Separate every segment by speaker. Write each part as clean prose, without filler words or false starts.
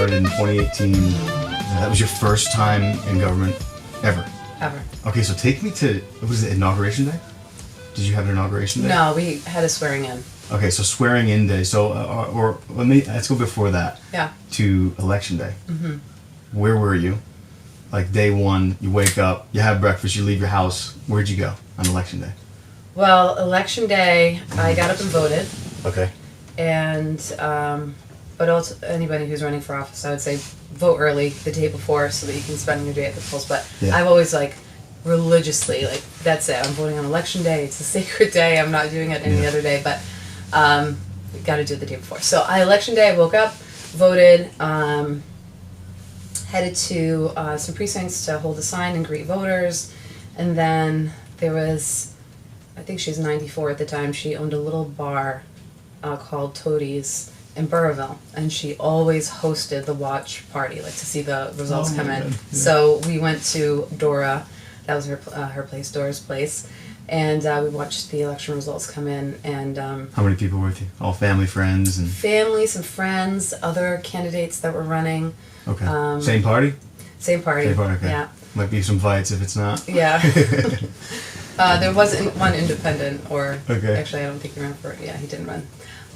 Speaker 1: started in 2018. That was your first time in government ever?
Speaker 2: Ever. Okay,
Speaker 1: so take me to, what was it, Inauguration Day? Did you have an inauguration day?
Speaker 2: No, we had a swearing in.
Speaker 1: Okay, so swearing in day. So, let's go before that.
Speaker 2: Yeah.
Speaker 1: To election day. Mm-hmm. Where were you? Like day one, you wake up, you have breakfast, you leave your house. Where'd you go on election day?
Speaker 2: Well, election day, I got up and voted.
Speaker 1: Okay.
Speaker 2: And, but also anybody who's running for office, I would say vote early the day before so that you can spend your day at the polls. But yeah. I've always religiously, that's it. I'm voting on election day. It's a sacred day. I'm not doing it any other day, but got to do it the day before. So election day, I woke up, voted, headed to some precincts to hold a sign and greet voters, and then there was, I think she was 94 at the time. She owned a little bar called Toadie's in Burrillville, and she always hosted the watch party, to see the results come in. Yeah. So we went to Dora, that was her place, Dora's place, and we watched the election results come in. And
Speaker 1: how many people were with you? All family, friends, and
Speaker 2: family, some friends, other candidates that were running.
Speaker 1: Okay. Same party.
Speaker 2: Same party.
Speaker 1: Same party. Okay.
Speaker 2: Yeah.
Speaker 1: Might be some fights if it's not.
Speaker 2: Yeah. There wasn't one independent, or
Speaker 1: okay.
Speaker 2: Actually, I don't think he ran for it. Yeah, he didn't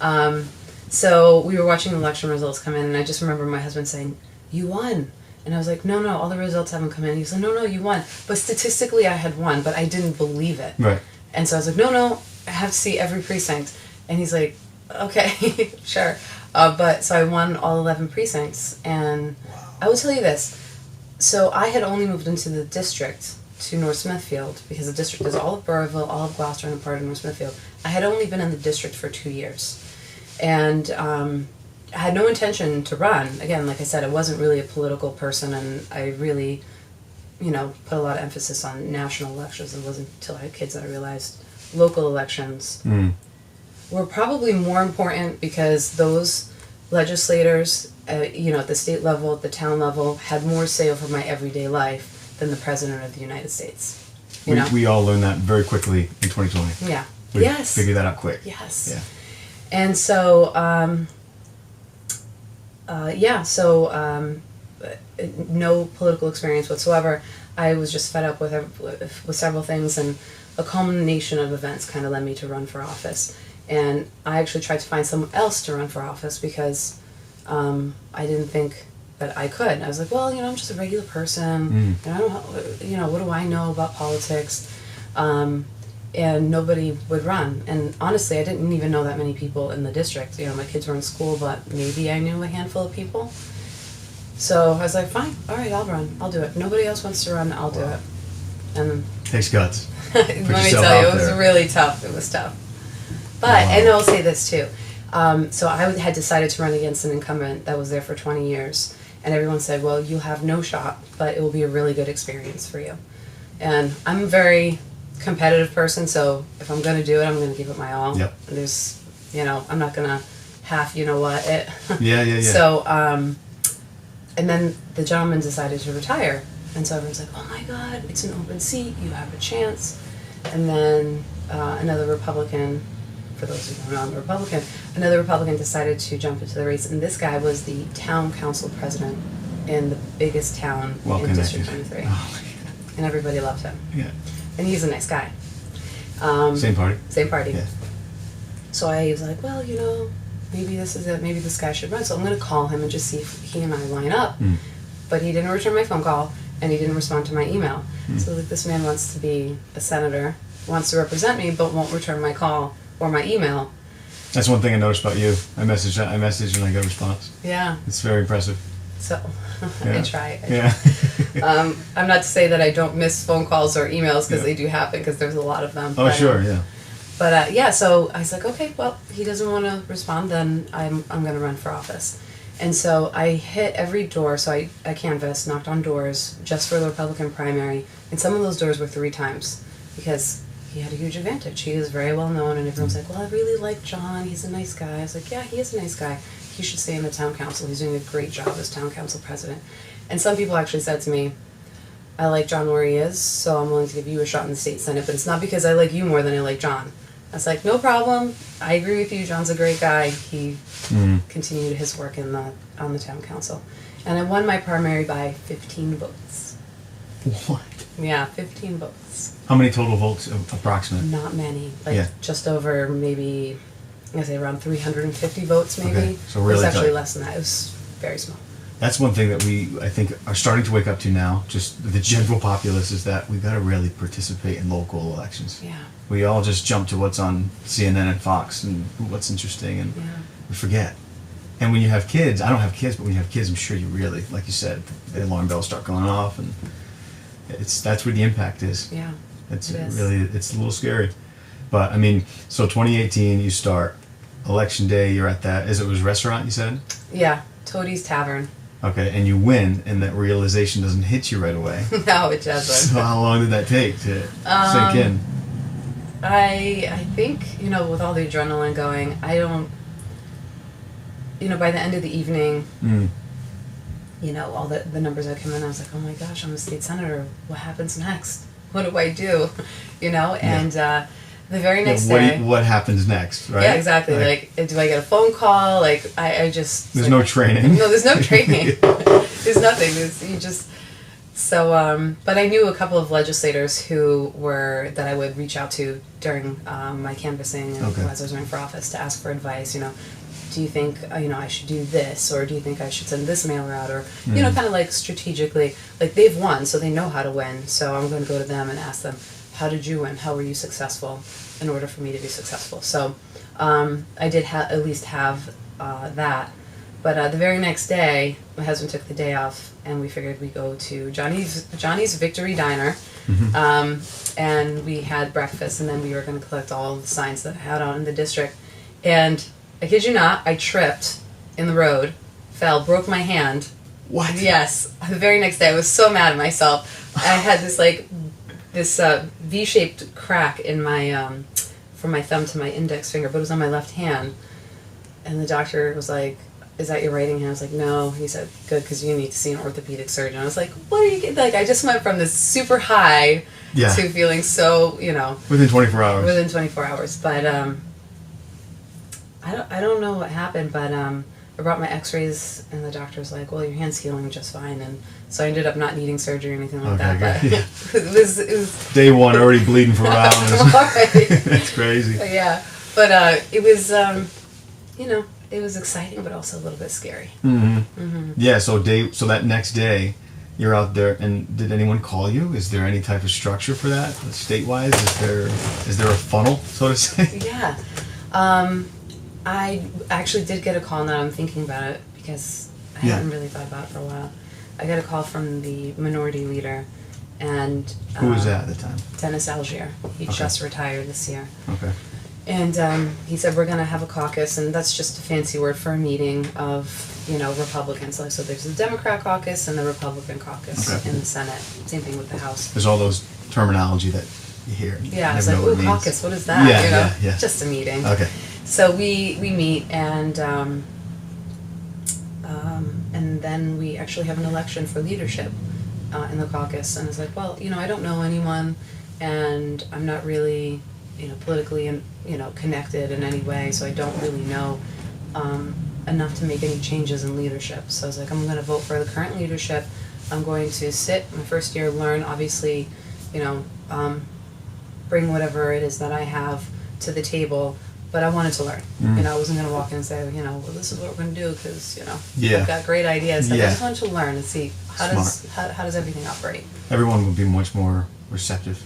Speaker 2: run. So we were watching the election results come in, and I just remember my husband saying, "You won." And I was like, no, all the results haven't come in. He was like, no, you won. But statistically, I had won, but I didn't believe it.
Speaker 1: Right.
Speaker 2: And so I was like, no, I have to see every precinct. And he's like, okay, sure. So I won all 11 precincts. And I will tell you this. So I had only moved into the district to North Smithfield, because the district is all of Burrillville, all of Gloucester, and a part of North Smithfield. I had only been in the district for 2 years. And I had no intention to run. Again, like I said, I wasn't really a political person, and I really, put a lot of emphasis on national elections. It wasn't until I had kids that I realized local elections were probably more important, because those legislators, at the state level, at the town level, had more say over my everyday life than the President of the United States.
Speaker 1: We all learned that very quickly in 2020.
Speaker 2: Yeah.
Speaker 1: We figured that out quick.
Speaker 2: Yes.
Speaker 1: Yeah.
Speaker 2: And so, no political experience whatsoever. I was just fed up with several things, and a culmination of events kind of led me to run for office. And I actually tried to find someone else to run for office, because I didn't think that I could. I was like, well, I'm just a regular person, and I don't, what do I know about politics? And nobody would run. And honestly, I didn't even know that many people in the district. My kids were in school, but maybe I knew a handful of people. So I was like, fine, all right, I'll run. I'll do it. Nobody else wants to run, I'll do it. And
Speaker 1: takes guts.
Speaker 2: let me tell you, it was really tough. It was tough. But, and I'll say this too. So I had decided to run against an incumbent that was there for 20 years. And everyone said, well, you'll have no shot, but it will be a really good experience for you. And I'm a very competitive person, so if I'm going to do it, I'm going to give it my all.
Speaker 1: Yep.
Speaker 2: There's, I'm not going to half, it.
Speaker 1: Yeah.
Speaker 2: So, and then the gentleman decided to retire. And so everyone's like, oh my God, it's an open seat, you have a chance. And then another Republican, for those who don't know, I'm a Republican, another Republican decided to jump into the race. And this guy was the town council president in the biggest town in District 23.
Speaker 1: Oh,
Speaker 2: and everybody loved him.
Speaker 1: Yeah.
Speaker 2: And he's a nice guy.
Speaker 1: Same party?
Speaker 2: Same party.
Speaker 1: Yeah.
Speaker 2: So I was like, well, maybe this is it. Maybe this guy should run. So I'm going to call him and just see if he and I line up. But he didn't return my phone call, and he didn't respond to my email. So this man wants to be a senator, wants to represent me, but won't return my call or my email.
Speaker 1: That's one thing I noticed about you. I messaged and I got a response.
Speaker 2: Yeah.
Speaker 1: It's very impressive.
Speaker 2: So
Speaker 1: yeah.
Speaker 2: I try.
Speaker 1: Yeah.
Speaker 2: I'm not to say that I don't miss phone calls or emails, because they do happen, because there's a lot of them.
Speaker 1: Oh, sure, yeah.
Speaker 2: But so I was like, okay, well, he doesn't want to respond, then I'm going to run for office. And so I hit every door, so I canvassed, knocked on doors just for the Republican primary, and some of those doors were 3 times, because he had a huge advantage. He is very well known, and everyone's like, well, I really like John, he's a nice guy. I was like, yeah, he is a nice guy. He should stay in the town council. He's doing a great job as town council president. And some people actually said to me, I like John where he is, so I'm willing to give you a shot in the state senate, but it's not because I like you more than I like John. I was like, no problem. I agree with you. John's a great guy. He continued his work in the on the town council. And I won my primary by 15 votes.
Speaker 1: What?
Speaker 2: Yeah, 15 votes.
Speaker 1: How many total votes, approximate?
Speaker 2: Not many. Like,
Speaker 1: Yeah.
Speaker 2: just over maybe, I say around 350 votes maybe.
Speaker 1: Okay, so
Speaker 2: It was
Speaker 1: really
Speaker 2: actually
Speaker 1: tight.
Speaker 2: less than that. It was very small.
Speaker 1: That's one thing that we, I think, are starting to wake up to now, just the general populace, is that we got to really participate in local elections.
Speaker 2: Yeah.
Speaker 1: We all just jump to what's on CNN and Fox and what's interesting, and
Speaker 2: Yeah.
Speaker 1: we forget. And when you have kids, I don't have kids, but when you have kids, I'm sure you really, like you said, the alarm bells start going off, and that's where the impact is.
Speaker 2: Yeah.
Speaker 1: It's
Speaker 2: It is.
Speaker 1: really, it's a little scary. But I mean, so 2018, you start. Election day, you're at that. It was restaurant, you said?
Speaker 2: Yeah. Toadie's Tavern.
Speaker 1: Okay, and you win, and that realization doesn't hit you right away.
Speaker 2: No, it doesn't.
Speaker 1: So how long did that take to sink in?
Speaker 2: I think, you know, with all the adrenaline going, I don't, you know, by the end of the evening,
Speaker 1: Mm.
Speaker 2: you know, all the numbers that come in, I was like, oh my gosh, I'm a state senator. What happens next? What do I do? You know, and the very next day.
Speaker 1: What happens next, right?
Speaker 2: Yeah, exactly. Like, do I get a phone call? Like, I just.
Speaker 1: There's
Speaker 2: like,
Speaker 1: no training.
Speaker 2: No, there's no training. There's nothing. You just. So, but I knew a couple of legislators that I would reach out to during my canvassing and
Speaker 1: Okay.
Speaker 2: as I was running for office to ask for advice. You know, do you think you know I should do this, or do you think I should send this mailer out, or you know, kind of like strategically, like they've won, so they know how to win. So I'm going to go to them and ask them, how did you win? How were you successful? In order for me to be successful. So I did at least have that. But the very next day, my husband took the day off, and we figured we'd go to Johnny's Victory Diner, and we had breakfast, and then we were going to collect all the signs that I had out in the district. And I kid you not, I tripped in the road, fell, broke my hand.
Speaker 1: What?
Speaker 2: Yes. The very next day, I was so mad at myself. I had this V-shaped crack in my from my thumb to my index finger, but it was on my left hand. And the doctor was like, "Is that your right hand?" I was like, "No." He said, "Good, because you need to see an orthopedic surgeon." I was like, "What are you?" Like, I just went from this super high to feeling so, you know,
Speaker 1: within 24 hours.
Speaker 2: Within 24 hours, but I don't know what happened, but I brought my X-rays, and the doctor was like, "Well, your hand's healing just fine," and so I ended up not needing surgery or anything like that. But
Speaker 1: Yeah.
Speaker 2: it was
Speaker 1: Day one, already bleeding for hours.
Speaker 2: Right.
Speaker 1: That's crazy.
Speaker 2: Yeah, but it was you know, it was exciting, but also a little bit scary.
Speaker 1: Yeah. So that next day, you're out there, and did anyone call you? Is there any type of structure for that, statewide? Is there a funnel, so to say?
Speaker 2: Yeah. I actually did get a call now I'm thinking about it, because I hadn't really thought about it for a while. I got a call from the minority leader, and
Speaker 1: Who was that at the time?
Speaker 2: Dennis Algier. He just retired this year.
Speaker 1: Okay.
Speaker 2: And he said, we're going to have a caucus, and that's just a fancy word for a meeting of, you know, Republicans. So there's the Democrat caucus and the Republican caucus in the Senate. Same thing with the House.
Speaker 1: There's all those terminology that you hear.
Speaker 2: Yeah,
Speaker 1: I
Speaker 2: it's
Speaker 1: never
Speaker 2: like,
Speaker 1: know what
Speaker 2: ooh,
Speaker 1: it means.
Speaker 2: caucus, what is that?
Speaker 1: Yeah,
Speaker 2: you know?
Speaker 1: yeah.
Speaker 2: Just a meeting.
Speaker 1: Okay.
Speaker 2: So we meet, and then we actually have an election for leadership in the caucus. And it's like, well, you know, I don't know anyone, and I'm not really, you know, politically and, you know, connected in any way, so I don't really know enough to make any changes in leadership. So I was like, I'm going to vote for the current leadership. I'm going to sit my first year, learn, obviously, you know, bring whatever it is that I have to the table. But I wanted to learn. You know, I wasn't going to walk in and say, you know, well, this is what we're going to do, because, you know, I've got great ideas. Like, I just wanted to learn and see how does everything operate.
Speaker 1: Everyone would be much more receptive,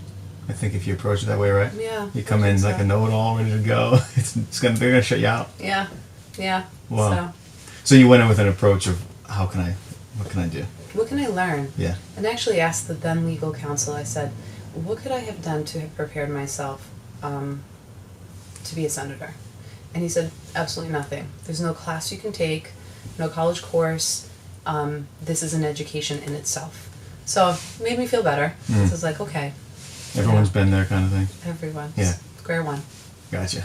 Speaker 1: I think, if you approach it that way, right?
Speaker 2: Yeah.
Speaker 1: You come in like a know-it-all, ready to go. They're gonna shut you out.
Speaker 2: Yeah. Yeah.
Speaker 1: Wow. So you went in with an approach of what can I do?
Speaker 2: What can I learn?
Speaker 1: Yeah.
Speaker 2: And I actually asked the then legal counsel, I said, what could I have done to have prepared myself to be a senator? And he said, absolutely nothing. There's no class you can take, no college course. This is an education in itself. So it made me feel better. So I was like, okay.
Speaker 1: Everyone's been there, kind of thing.
Speaker 2: Everyone.
Speaker 1: Yeah.
Speaker 2: Square one.
Speaker 1: Gotcha.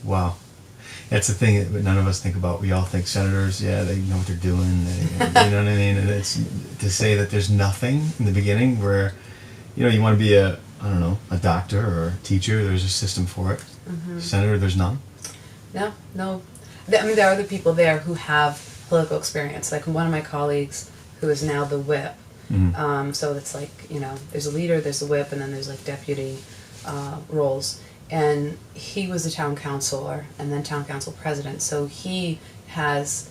Speaker 1: Wow. That's the thing that none of us think about. We all think senators, yeah, they know what they're doing. You know what I mean? And it's to say that there's nothing in the beginning where, you know, you want to be a doctor or a teacher. There's a system for it. Senator, there's none.
Speaker 2: No. I mean, there are other people there who have political experience. Like one of my colleagues, who is now the whip. So it's like, there's a leader, there's a whip, and then there's like deputy roles. And he was a town councilor and then town council president. So he has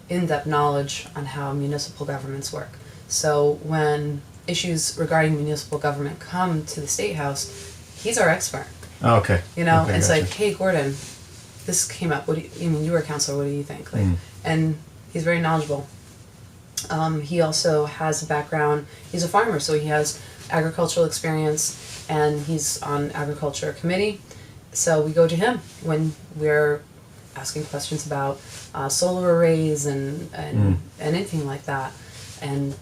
Speaker 2: in-depth knowledge on how municipal governments work. So when issues regarding municipal government come to the State House, he's our expert.
Speaker 1: Oh, okay.
Speaker 2: It's
Speaker 1: gotcha.
Speaker 2: like, hey, Gordon, this came up. What do you mean? You were a counselor. What do you think? And he's very knowledgeable. He also has a background. He's a farmer, so he has agricultural experience, and he's on agriculture committee. So we go to him when we're asking questions about solar arrays and anything like that, and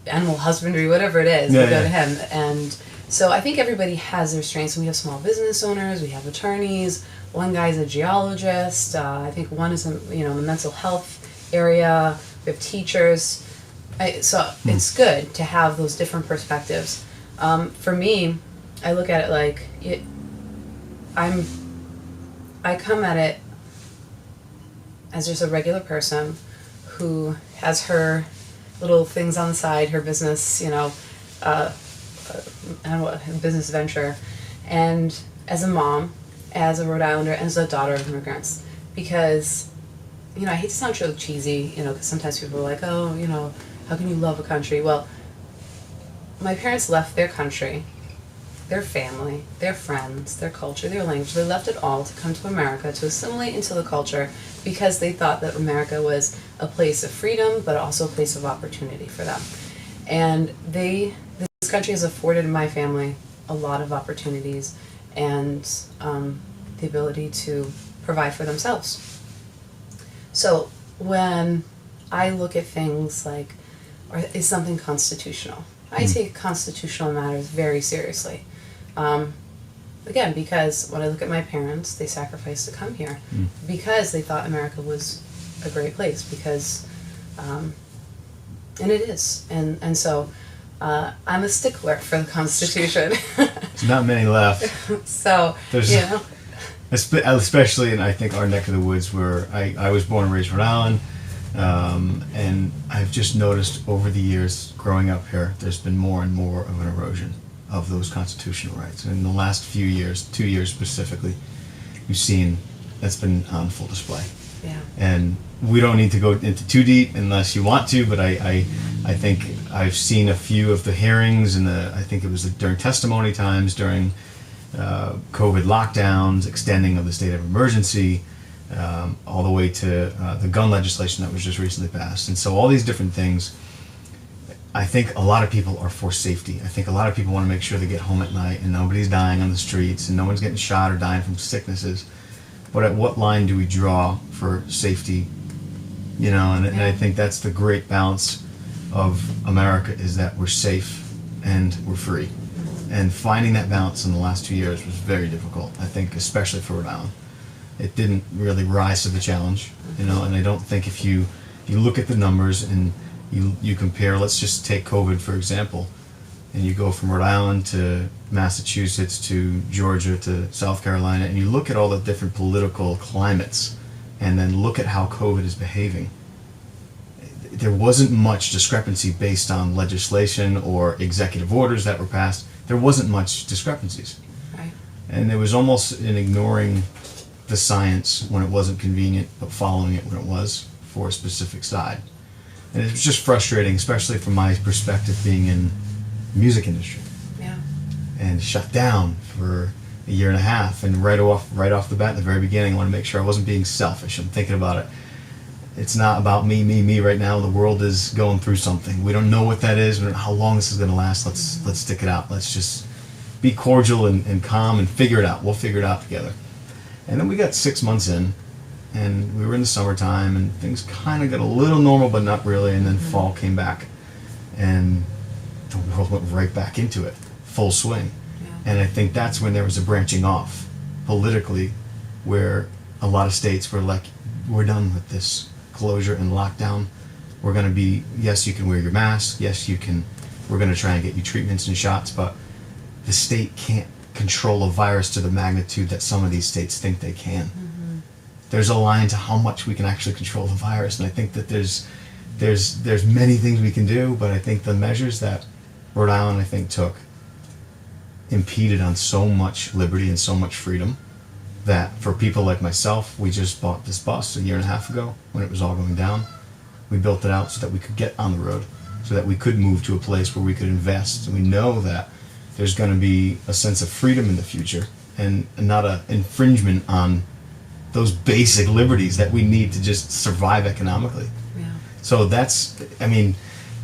Speaker 2: animal husbandry, whatever it is. We go to him, and so I think everybody has their strengths. We have small business owners, we have attorneys. One guy's a geologist. I think one is in the mental health area. We have teachers. It's good to have those different perspectives. For me, I look at it like I come at it as just a regular person who has her little things on the side, her business, business venture, and as a mom, as a Rhode Islander, and as a daughter of immigrants, because I hate to sound so cheesy, because sometimes people are like, oh, how can you love a country? Well, my parents left their country, their family, their friends, their culture, their language. They left it all to come to America to assimilate into the culture because they thought that America was a place of freedom, but also a place of opportunity for them. And this country has afforded my family a lot of opportunities and the ability to provide for themselves. So when I look at things like, is something constitutional? I take constitutional matters very seriously. Again, because when I look at my parents, they sacrificed to come here because they thought America was a great place, because, and it is. And so I'm a stickler for the Constitution.
Speaker 1: There's not many left.
Speaker 2: So,
Speaker 1: especially in, I think, our neck of the woods where I was born and raised in Rhode Island, and I've just noticed over the years growing up here, there's been more and more of an erosion of those constitutional rights. And in the last few years, 2 years specifically, you've seen that's been on full display.
Speaker 2: Yeah.
Speaker 1: And we don't need to go into too deep unless you want to, but I think I've seen a few of the hearings, and I think it was during testimony times, during COVID lockdowns, extending of the state of emergency, all the way to the gun legislation that was just recently passed. And so all these different things, I think a lot of people are for safety. I think a lot of people want to make sure they get home at night and nobody's dying on the streets and no one's getting shot or dying from sicknesses. But at what line do we draw for safety? And I think that's the great balance of America, is that we're safe and we're free. And finding that balance in the last 2 years was very difficult, I think, especially for Rhode Island. It didn't really rise to the challenge, and I don't think if you look at the numbers and you compare, let's just take COVID for example, and you go from Rhode Island to Massachusetts to Georgia to South Carolina, and you look at all the different political climates and then look at how COVID is behaving, there wasn't much discrepancy based on legislation or executive orders that were passed. There wasn't much discrepancies.
Speaker 2: Right.
Speaker 1: And there was almost an ignoring the science when it wasn't convenient, but following it when it was for a specific side. And it was just frustrating, especially from my perspective being in the music industry.
Speaker 2: Yeah. And
Speaker 1: shut down for a year and a half, and right off the bat, in the very beginning, I want to make sure I wasn't being selfish. I'm thinking about it. It's not about me right now. The world is going through something. We don't know what that is. We don't know how long this is going to last. Let's stick it out. Let's just be cordial and calm and figure it out. We'll figure it out together. And then we got 6 months in, and we were in the summertime, and things kind of got a little normal, but not really. And then fall came back, and the world went right back into it, full swing.
Speaker 2: Yeah.
Speaker 1: And I think that's when there was a branching off politically, where a lot of states were like, we're done with this closure and lockdown. We're going to be, yes, you can wear your mask. Yes, you can. We're going to try and get you treatments and shots, but the state can't control a virus to the magnitude that some of these states think they can. there's a line to how much we can actually control the virus. And I think that there's many things we can do, but I think the measures that Rhode Island, I think, took impeded on so much liberty and so much freedom that for people like myself, we just bought this bus a year and a half ago when it was all going down. We built it out so that we could get on the road, so that we could move to a place where we could invest. And we know that there's going to be a sense of freedom in the future and not an infringement on those basic liberties that we need to just survive economically.
Speaker 2: Yeah.
Speaker 1: So that's, I mean,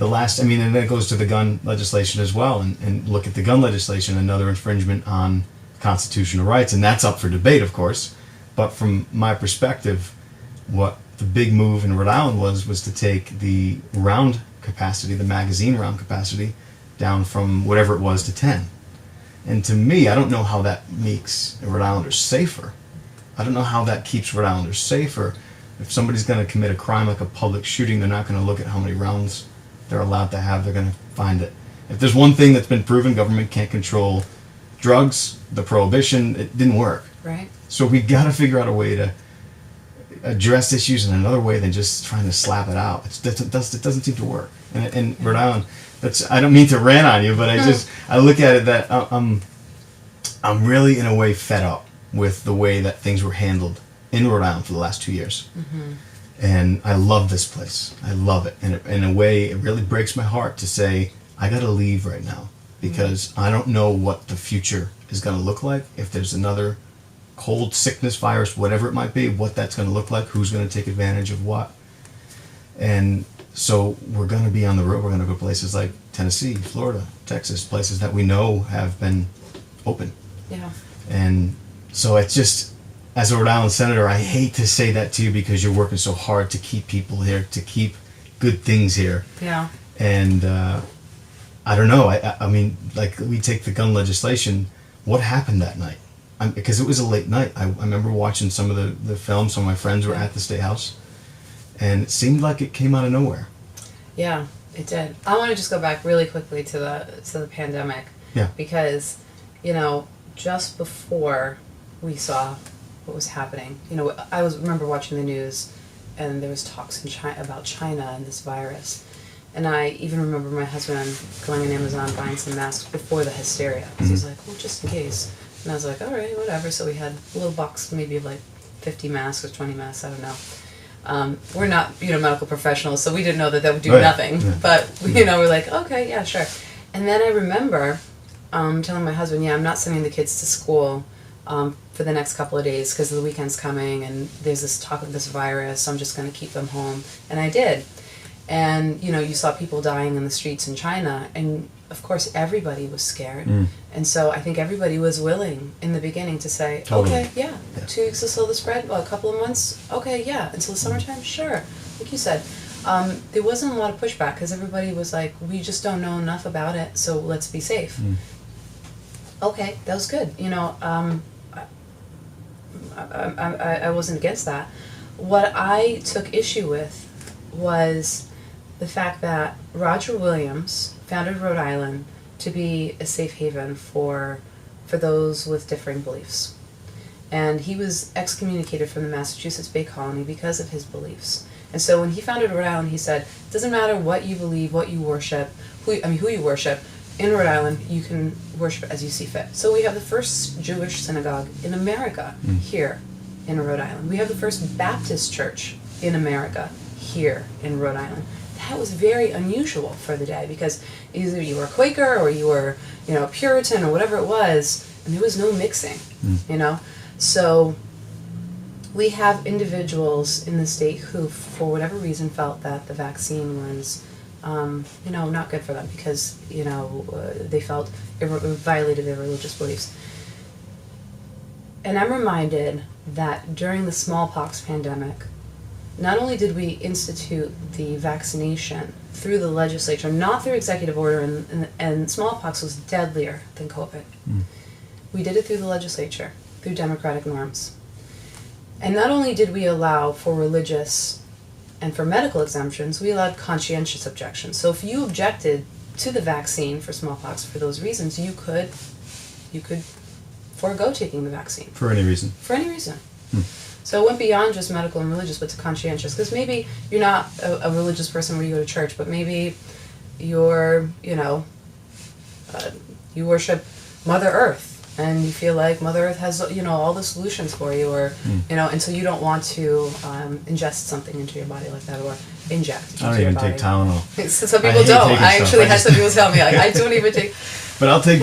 Speaker 1: and that goes to the gun legislation as well. And look at the gun legislation, another infringement on constitutional rights. And that's up for debate, of course. But from my perspective, what the big move in Rhode Island was to take the round capacity, the magazine round capacity, down from whatever it was to 10. And to me, I don't know how that makes Rhode Islanders safer. I don't know how that keeps Rhode Islanders safer. If somebody's going to commit a crime like a public shooting, they're not going to look at how many rounds they're allowed to have. They're going to find it. If there's one thing that's been proven, government can't control drugs, the prohibition, it didn't work.
Speaker 2: Right.
Speaker 1: So we got to figure out a way to address issues in another way than just trying to slap it out. It doesn't seem to work. And Rhode Island, I don't mean to rant on you, but I look at it that I'm really in a way fed up with the way that things were handled in Rhode Island for the last 2 years. Mm-hmm. And I love this place. I love it. And in a way, it really breaks my heart to say, I got to leave right now because I don't know what the future is going to look like. If there's another cold sickness virus, whatever it might be, what that's going to look like, who's going to take advantage of what. And so we're going to be on the road. We're going to go places like Tennessee, Florida, Texas, places that we know have been open.
Speaker 2: Yeah.
Speaker 1: And so it's just, as a Rhode Island senator, I hate to say that to you because you're working so hard to keep people here, to keep good things here.
Speaker 2: Yeah.
Speaker 1: And I don't know. I mean, like we take the gun legislation. What happened that night? Because it was a late night. I remember watching some of the films. Some of my friends were at the State House. And it seemed like it came out of nowhere.
Speaker 2: Yeah, it did. I want to just go back really quickly to the pandemic.
Speaker 1: Yeah.
Speaker 2: Because, just before we saw what was happening, I remember watching the news, and there was talks in China about China and this virus. And I even remember my husband going on Amazon buying some masks before the hysteria. So he's like, well, just in case. And I was like, all right, whatever. So we had a little box, maybe of like 50 masks or 20 masks, I don't know. We're not, medical professionals, so we didn't know that would do nothing. Yeah. But, we're like, okay, yeah, sure. And then I remember telling my husband, I'm not sending the kids to school for the next couple of days because the weekend's coming and there's this talk of this virus, so I'm just going to keep them home. And I did. And, you saw people dying in the streets in China, and of course everybody was scared. And so I think everybody was willing in the beginning to say, okay, yeah, 2 weeks to slow the spread, a couple of months, okay, yeah, until the summertime, sure. Like you said, there wasn't a lot of pushback because everybody was like, we just don't know enough about it, so let's be safe. Okay, that was good. I wasn't against that. What I took issue with was the fact that Roger Williams founded Rhode Island to be a safe haven for those with differing beliefs. And he was excommunicated from the Massachusetts Bay Colony because of his beliefs. And so when he founded Rhode Island, he said, it doesn't matter what you believe, what you worship, who you worship, in Rhode Island, you can worship as you see fit. So we have the first Jewish synagogue in America here in Rhode Island. We have the first Baptist church in America here in Rhode Island. That was very unusual for the day because either you were a Quaker or you were, Puritan or whatever it was, and there was no mixing, So we have individuals in the state who, for whatever reason, felt that the vaccine was, not good for them because, they felt it violated their religious beliefs. And I'm reminded that during the smallpox pandemic, not only did we institute the vaccination through the legislature, not through executive order, and smallpox was deadlier than COVID. We did it through the legislature, through democratic norms. And not only did we allow for religious and for medical exemptions, we allowed conscientious objections. So if you objected to the vaccine for smallpox for those reasons, you could forego taking the vaccine.
Speaker 1: For any reason.
Speaker 2: For any reason. So it went beyond just medical and religious, but to conscientious. Because maybe you're not a religious person where you go to church, but maybe you're, you worship Mother Earth. And you feel like Mother Earth has, all the solutions for you, or, and so you don't want to ingest something into your body like that, or inject into your body.
Speaker 1: I don't even take Tylenol.
Speaker 2: Some people don't. I actually had some people tell me, like, I don't even take...
Speaker 1: But I'll take,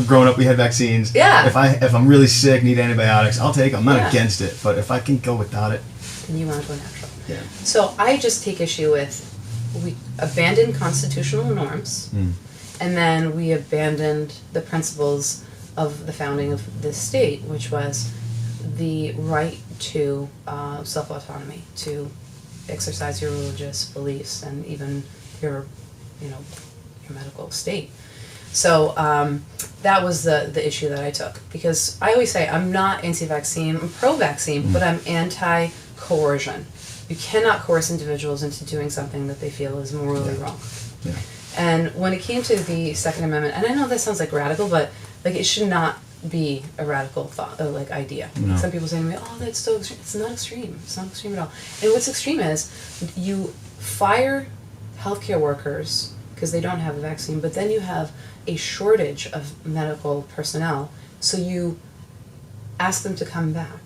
Speaker 1: growing up, we had vaccines.
Speaker 2: Yeah.
Speaker 1: If I'm really sick, need antibiotics, I'll take them. I'm not against it, but if I can go without it...
Speaker 2: And you want to go natural.
Speaker 1: Yeah.
Speaker 2: So I just take issue with, we abandoned constitutional norms, and then we abandoned the principles of the founding of this state, which was the right to self-autonomy, to exercise your religious beliefs and even your medical state. So that was the issue that I took, because I always say I'm not anti-vaccine, I'm pro-vaccine, but I'm anti-coercion. You cannot coerce individuals into doing something that they feel is morally wrong.
Speaker 1: Yeah.
Speaker 2: And when it came to the Second Amendment, and I know that sounds like radical, but like it should not be a radical thought, like idea.
Speaker 1: No.
Speaker 2: Some people say to me, "Oh, that's so extreme." It's not extreme. It's not extreme at all. And what's extreme is you fire healthcare workers because they don't have a vaccine, but then you have a shortage of medical personnel, so you ask them to come back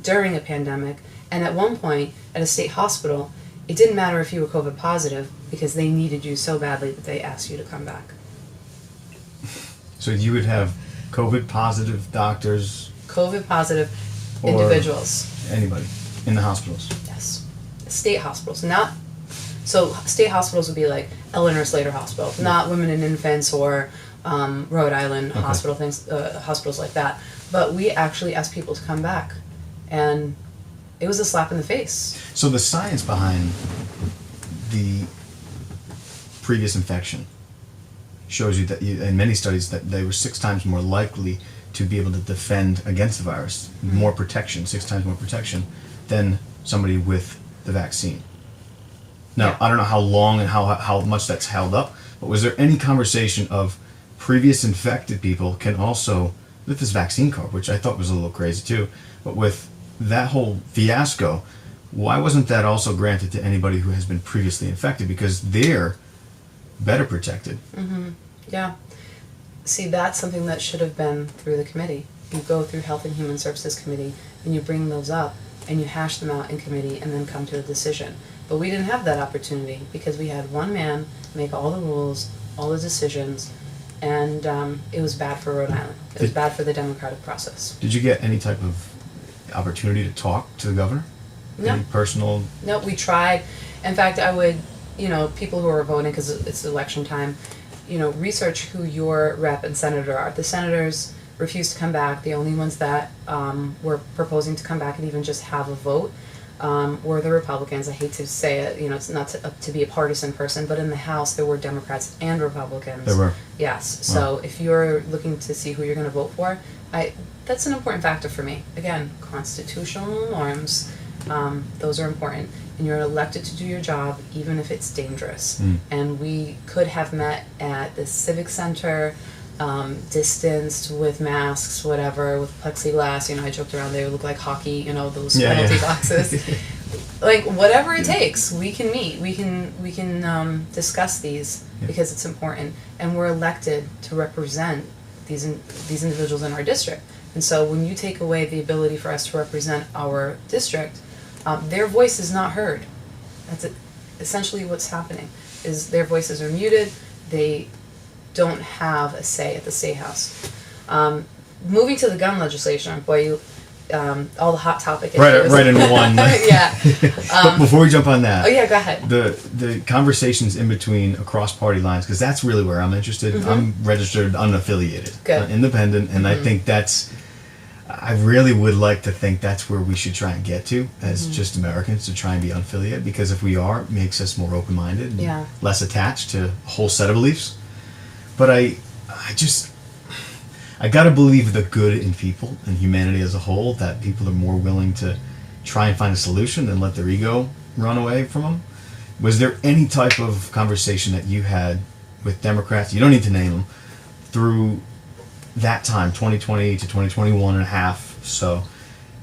Speaker 2: during a pandemic. And at one point, at a state hospital, it didn't matter if you were COVID positive because they needed you so badly that they asked you to come back.
Speaker 1: So you would have COVID positive doctors?
Speaker 2: COVID positive individuals.
Speaker 1: Anybody in the hospitals?
Speaker 2: Yes. State hospitals. So state hospitals would be like Eleanor Slater Hospital, not Women and Infants or Rhode Island hospital things, hospitals like that. But we actually asked people to come back, and it was a slap in the face.
Speaker 1: So the science behind the previous infection shows you that, in many studies, that they were 6 times more likely to be able to defend against the virus, more protection, 6 times more protection than somebody with the vaccine. Now, I don't know how long and how much that's held up, but was there any conversation of previous infected people can also, with this vaccine card, which I thought was a little crazy too, but with that whole fiasco, why wasn't that also granted to anybody who has been previously infected? Because they're better protected.
Speaker 2: Yeah. See, that's something that should have been through the committee. You go through Health and Human Services Committee, and you bring those up, and you hash them out in committee, and then come to a decision. But we didn't have that opportunity, because we had one man make all the rules, all the decisions, and it was bad for Rhode Island. It was bad for the democratic process.
Speaker 1: Did you get any type of opportunity to talk to the governor?
Speaker 2: No.
Speaker 1: Any personal?
Speaker 2: No, we tried. In fact, I would, people who are voting, because it's election time, research who your rep and senator are. The senators refused to come back. The only ones that were proposing to come back and even just have a vote were the Republicans. I hate to say it, it's not to be a partisan person, but in the House there were Democrats and Republicans.
Speaker 1: There were.
Speaker 2: Yes. So if you're looking to see who you're going to vote for, that's an important factor for me. Again, constitutional norms, those are important. And you're elected to do your job, even if it's dangerous. And we could have met at the Civic Center, distanced with masks, whatever, with plexiglass. I joked around they look like hockey, those penalty boxes. Like whatever it takes, we can meet. We can discuss these because it's important, and we're elected to represent these individuals in our district. And so when you take away the ability for us to represent our district, their voice is not heard. That's essentially what's happening. Is their voices are muted. They don't have a say at the State House. Moving to the gun legislation, boy, all the hot topic issues.
Speaker 1: Right in one.
Speaker 2: Yeah.
Speaker 1: But before we jump on that,
Speaker 2: oh yeah, go ahead.
Speaker 1: The conversations in between across party lines, because that's really where I'm interested. I'm registered unaffiliated, independent, and I think I really would like to think that's where we should try and get to as just Americans, to try and be unaffiliated, because if we are, it makes us more open-minded and less attached to a whole set of beliefs. But I gotta believe the good in people and humanity as a whole, that people are more willing to try and find a solution than let their ego run away from them. Was there any type of conversation that you had with Democrats, you don't need to name them, through that time, 2020 to 2021 and a half, so,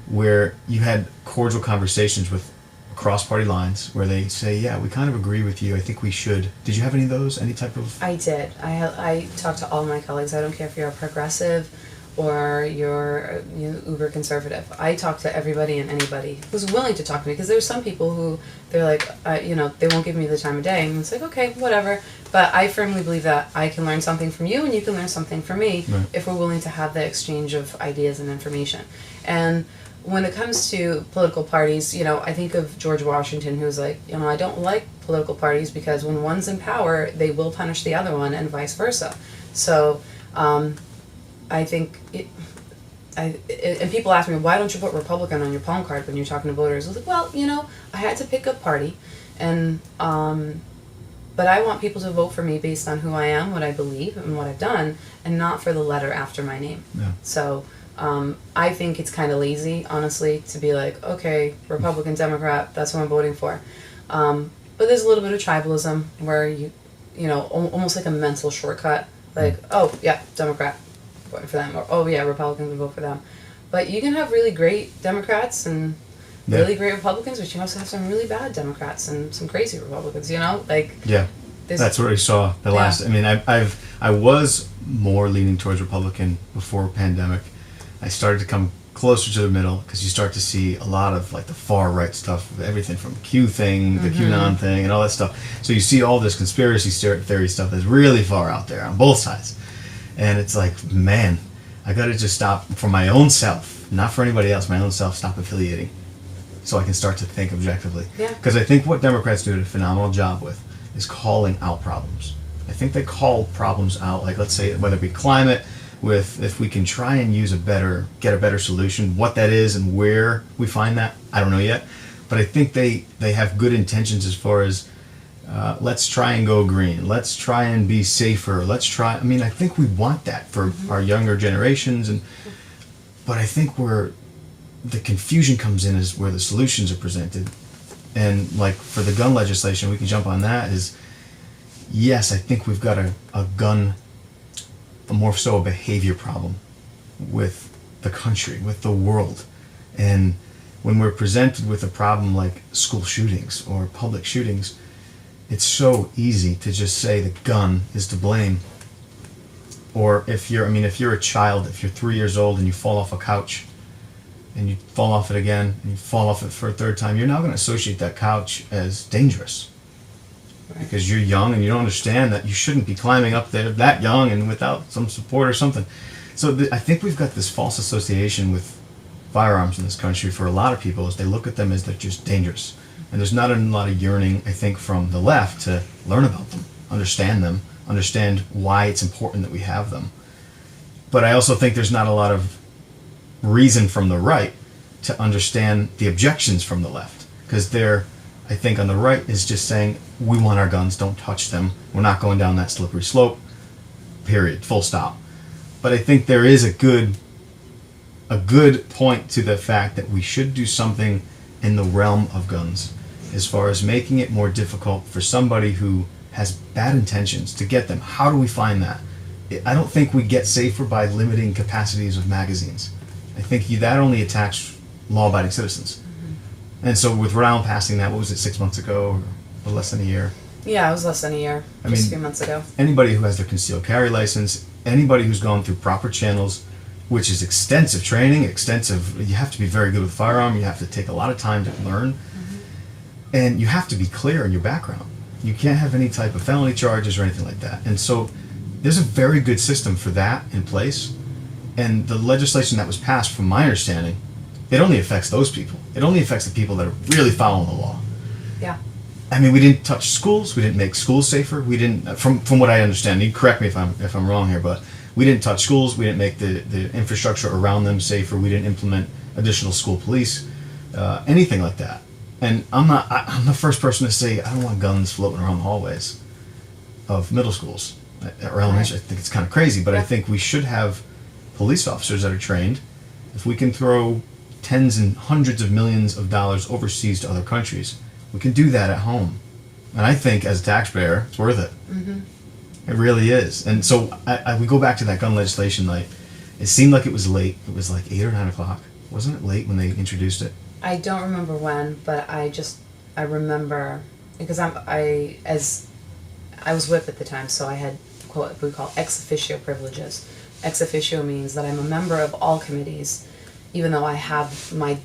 Speaker 1: where you had cordial conversations with across party lines where they say, yeah, we kind of agree with you. I think we should. Did you have any of those? Any type of?
Speaker 2: I did. I talked to all my colleagues. I don't care if you're a progressive or you're uber conservative. I talk to everybody and anybody who's willing to talk to me, because there's some people who they're like, they won't give me the time of day, and it's like, okay, whatever. But I firmly believe that I can learn something from you and you can learn something from me,
Speaker 1: right,
Speaker 2: if we're willing to have the exchange of ideas and information. And when it comes to political parties, I think of George Washington, who's like, I don't like political parties because when one's in power, they will punish the other one, and vice versa. So, I think and people ask me, why don't you put Republican on your palm card when you're talking to voters? I was like, well, I had to pick a party, and but I want people to vote for me based on who I am, what I believe, and what I've done, and not for the letter after my name.
Speaker 1: Yeah.
Speaker 2: So I think it's kind of lazy, honestly, to be like, okay, Republican, Democrat, that's what I'm voting for. But there's a little bit of tribalism where almost like a mental shortcut, like, oh yeah, Democrat, voting for them, or oh yeah, Republicans would vote for them. But you can have really great Democrats and really great Republicans, but you also have some really bad Democrats and some crazy Republicans.
Speaker 1: Yeah, that's what I saw the last. I mean, I was more leaning towards Republican before pandemic. I started to come closer to the middle because you start to see a lot of like the far right stuff, everything from Q thing, the QAnon thing, and all that stuff. So you see all this conspiracy theory stuff that's really far out there on both sides. And it's like, man, I got to just stop for my own self, not for anybody else, my own self, stop affiliating so I can start to think objectively.
Speaker 2: Yeah.
Speaker 1: Because I think what Democrats do a phenomenal job with is calling out problems. I think they call problems out, like let's say whether it be climate, if we can try and get a better solution, what that is and where we find that, I don't know yet. But I think they have good intentions as far as let's try and go green. Let's try and be safer. I think we want that for our younger generations, but I think where the confusion comes in is where the solutions are presented. And like for the gun legislation, we can jump on that, is yes, I think we've got a more so a behavior problem with the country, with the world. And when we're presented with a problem like school shootings or public shootings, it's so easy to just say the gun is to blame. Or if you're a child, if you're 3 years old and you fall off a couch and you fall off it again and you fall off it for a third time, you're now going to associate that couch as dangerous. Right. Because you're young and you don't understand that you shouldn't be climbing up there that young and without some support or something. So I think we've got this false association with firearms in this country for a lot of people, as they look at them as they're just dangerous. And there's not a lot of yearning, I think, from the left to learn about them, understand why it's important that we have them. But I also think there's not a lot of reason from the right to understand the objections from the left. Because I think on the right is just saying, we want our guns, don't touch them. We're not going down that slippery slope, period, full stop. But I think there is a good point to the fact that we should do something in the realm of guns, as far as making it more difficult for somebody who has bad intentions to get them. How do we find that? I don't think we get safer by limiting capacities of magazines. I think that only attacks law-abiding citizens. Mm-hmm. And so with Rhode Island passing that, what was it, 6 months ago, or less than a year?
Speaker 2: Yeah, it was less than a year, a few months ago.
Speaker 1: Anybody who has their concealed carry license, anybody who's gone through proper channels, which is extensive training, you have to be very good with firearm, you have to take a lot of time to learn, and you have to be clear in your background. You can't have any type of felony charges or anything like that. And so there's a very good system for that in place. And the legislation that was passed, from my understanding, it only affects those people. It only affects the people that are really following the law.
Speaker 2: Yeah.
Speaker 1: I mean, we didn't touch schools. We didn't make schools safer. We didn't, from what I understand, you correct me if I'm wrong here, but we didn't touch schools. We didn't make the infrastructure around them safer. We didn't implement additional school police, anything like that. And I'm the first person to say I don't want guns floating around the hallways of middle schools or elementary. I think it's kind of crazy, but I think we should have police officers that are trained. If we can throw tens and hundreds of millions of dollars overseas to other countries, we can do that at home. And I think as a taxpayer, it's worth it. Mm-hmm. It really is. And so we go back to that gun legislation night. It seemed like it was late. It was like 8 or 9 o'clock. Wasn't it late when they introduced it?
Speaker 2: I don't remember when, but I remember because I was whip at the time, so I had what we call ex officio privileges. Ex officio means that I'm a member of all committees, even though I have my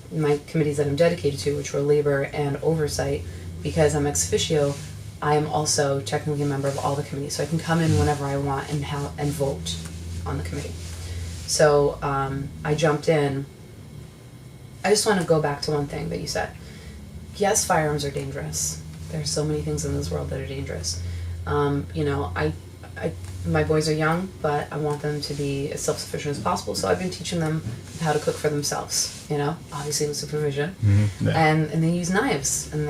Speaker 2: committees that I'm dedicated to, which were labor and oversight. Because I'm ex officio, I am also technically a member of all the committees, so I can come in whenever I want and vote on the committee. So I jumped in. I just want to go back to one thing that you said. Yes, firearms are dangerous. There are so many things in this world that are dangerous. My boys are young, but I want them to be as self-sufficient as possible, so I've been teaching them how to cook for themselves, obviously with supervision.
Speaker 1: Mm-hmm. Yeah.
Speaker 2: And they use knives, and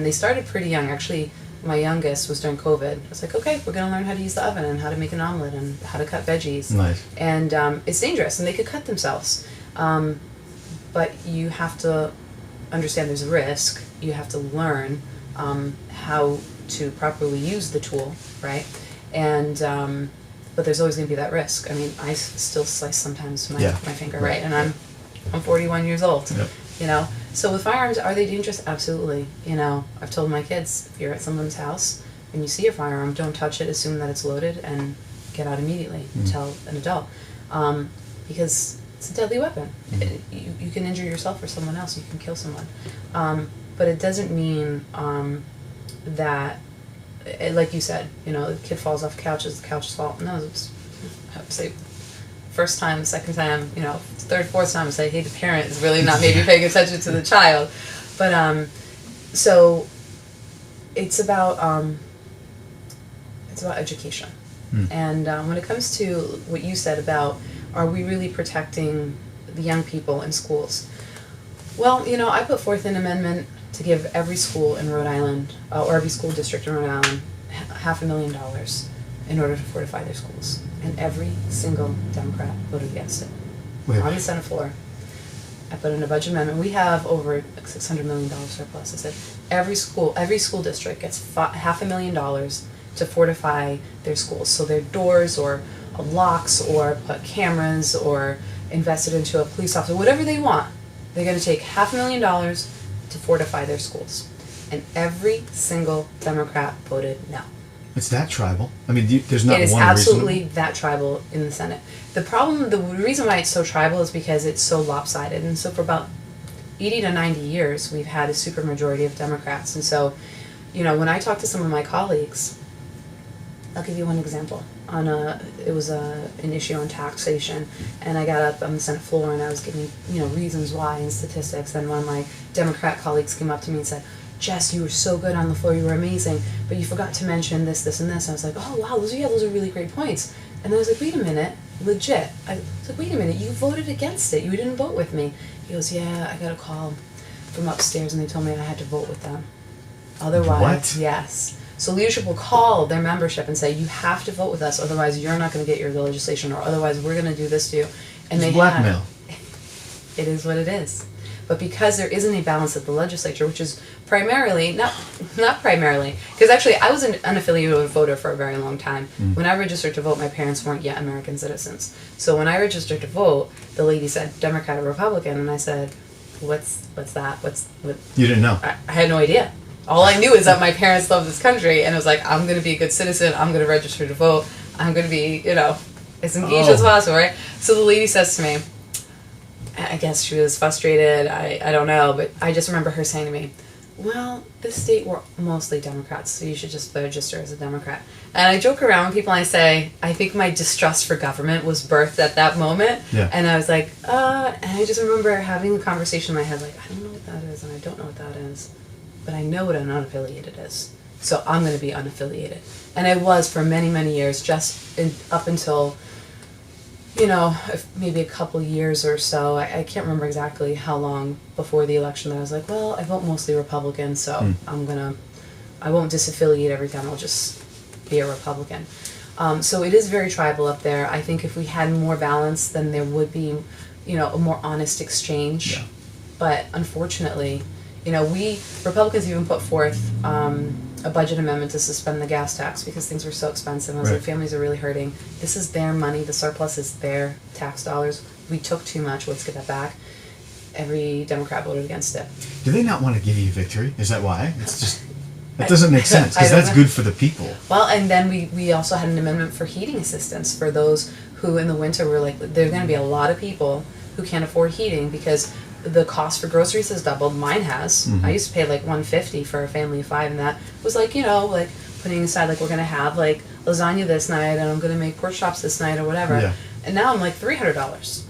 Speaker 2: they started pretty young. Actually, my youngest was during COVID. I was like, okay, we're going to learn how to use the oven and how to make an omelet and how to cut veggies.
Speaker 1: Nice.
Speaker 2: And it's dangerous, and they could cut themselves. But you have to understand there's a risk. You have to learn how to properly use the tool, right? And but there's always going to be that risk. I mean, I still slice sometimes my finger, right? And I'm 41 years old. Yep. So with firearms, are they dangerous? Absolutely. I've told my kids, if you're at someone's house and you see a firearm, don't touch it, assume that it's loaded, and get out immediately. Tell an adult, because it's a deadly weapon. You can injure yourself or someone else. You can kill someone, but it doesn't mean that. Like you said, the kid falls off the couch, it's the couch's fault. No, it's, I would say, first time, second time, third, fourth time, I say, hey, the parent is really not maybe paying attention to the child. But so it's about education, and when it comes to what you said about, are we really protecting the young people in schools? Well, I put forth an amendment to give every school in Rhode Island, or every school district in Rhode Island, $500,000 in order to fortify their schools. And every single Democrat voted against it. On the Senate floor. I put in a budget amendment. We have over $600 million surplus. I said every school district gets $500,000 to fortify their schools. So their doors or locks or put cameras or invested into a police officer, whatever they want. They're going to take $500,000 to fortify their schools. And every single Democrat voted no.
Speaker 1: It's that tribal. I mean, there's not one reason.
Speaker 2: It is absolutely that tribal in the Senate. The reason why it's so tribal is because it's so lopsided. And so for about 80 to 90 years, we've had a supermajority of Democrats. And so, when I talk to some of my colleagues, I'll give you one example. It was an issue on taxation, and I got up on the Senate floor and I was giving reasons why and statistics. And one of my Democrat colleagues came up to me and said, "Jess, you were so good on the floor. You were amazing, but you forgot to mention this, this, and this." I was like, "Oh wow, those are really great points." And then I was like, "Wait a minute, legit." I was like, "Wait a minute, you voted against it. You didn't vote with me." He goes, "Yeah, I got a call from upstairs, and they told me I had to vote with them. Otherwise,
Speaker 1: what?"
Speaker 2: Yes. So leadership will call their membership and say, "You have to vote with us, otherwise you're not going to get your legislation, or otherwise we're going to do this to you." And
Speaker 1: it's blackmail.
Speaker 2: It is what it is. But because there isn't a balance at the legislature, which is primarily, not primarily, because actually I was an unaffiliated voter for a very long time. When I registered to vote, my parents weren't yet American citizens. So when I registered to vote, the lady said, Democrat or Republican, and I said, what's that? What? You
Speaker 1: didn't know?
Speaker 2: I had no idea. All I knew is that my parents love this country, and it was like, I'm going to be a good citizen, I'm going to register to vote, I'm going to be, as engaged as possible, right? So the lady says to me, I guess she was frustrated, I don't know, but I just remember her saying to me, "Well, this state we're mostly Democrats, so you should just register as a Democrat." And I joke around with people and I say, I think my distrust for government was birthed at that moment.
Speaker 1: Yeah.
Speaker 2: And I was like, and I just remember having the conversation in my head, like, I don't know what that is, and I don't know what that is, but I know what an unaffiliated is. So I'm going to be unaffiliated. And I was for many, many years, up until, maybe a couple years or so. I can't remember exactly how long before the election that I was like, well, I vote mostly Republican, so I won't disaffiliate every time, I'll just be a Republican. So it is very tribal up there. I think if we had more balance, then there would be, a more honest exchange.
Speaker 1: Yeah.
Speaker 2: But unfortunately, we Republicans even put forth a budget amendment to suspend the gas tax because things were so expensive. I was like, families are really hurting. This is their money. The surplus is their tax dollars. We took too much. Let's get that back. every Democrat voted against it.
Speaker 1: Do they not want to give you victory? Is that why? It's just, it doesn't make sense,
Speaker 2: I
Speaker 1: because
Speaker 2: don't
Speaker 1: that's
Speaker 2: know.
Speaker 1: good for the people.
Speaker 2: Well, and then we also had an amendment for heating assistance for those who in the winter were like, there are going to be a lot of people who can't afford heating because the cost for groceries has doubled. Mine has.
Speaker 1: Mhm.
Speaker 2: I used to pay like $150 for a family of 5, and that was like, like putting aside like we're going to have like lasagna this night and I'm going to make pork chops this night or whatever.
Speaker 1: Yeah.
Speaker 2: And now I'm like $300.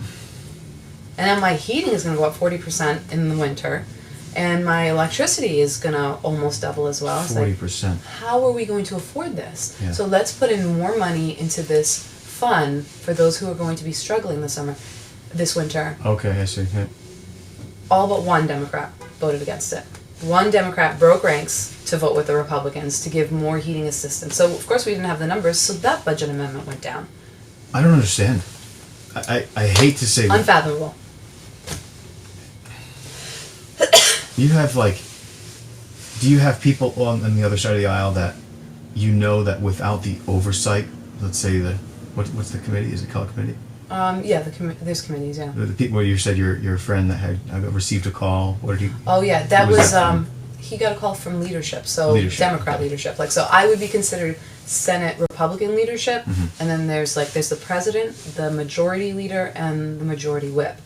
Speaker 2: And then my heating is going to go up 40% in the winter. And my electricity is going to almost double as well. It's like,
Speaker 1: 40%.
Speaker 2: how are we going to afford this?
Speaker 1: Yeah.
Speaker 2: So let's put in more money into this fund for those who are going to be struggling this winter.
Speaker 1: Okay, I see. Yeah.
Speaker 2: All but one Democrat voted against it. One Democrat broke ranks to vote with the Republicans to give more heating assistance. So of course we didn't have the numbers, so that budget amendment went down.
Speaker 1: I don't understand. I hate to say
Speaker 2: Unfathomable.
Speaker 1: you have like, do you have people on the other side of the aisle that you know that without the oversight, let's say what's the committee? Is it called committee?
Speaker 2: Yeah, there's committees, yeah.
Speaker 1: The people where you said your friend that had received a call. What did he?
Speaker 2: Oh yeah, that
Speaker 1: Who was
Speaker 2: was
Speaker 1: that from?
Speaker 2: he got a call from leadership, so
Speaker 1: Leadership,
Speaker 2: Democrat
Speaker 1: okay.
Speaker 2: leadership. Like so I would be considered Senate Republican leadership, and then there's the president, the majority leader, and the majority whip.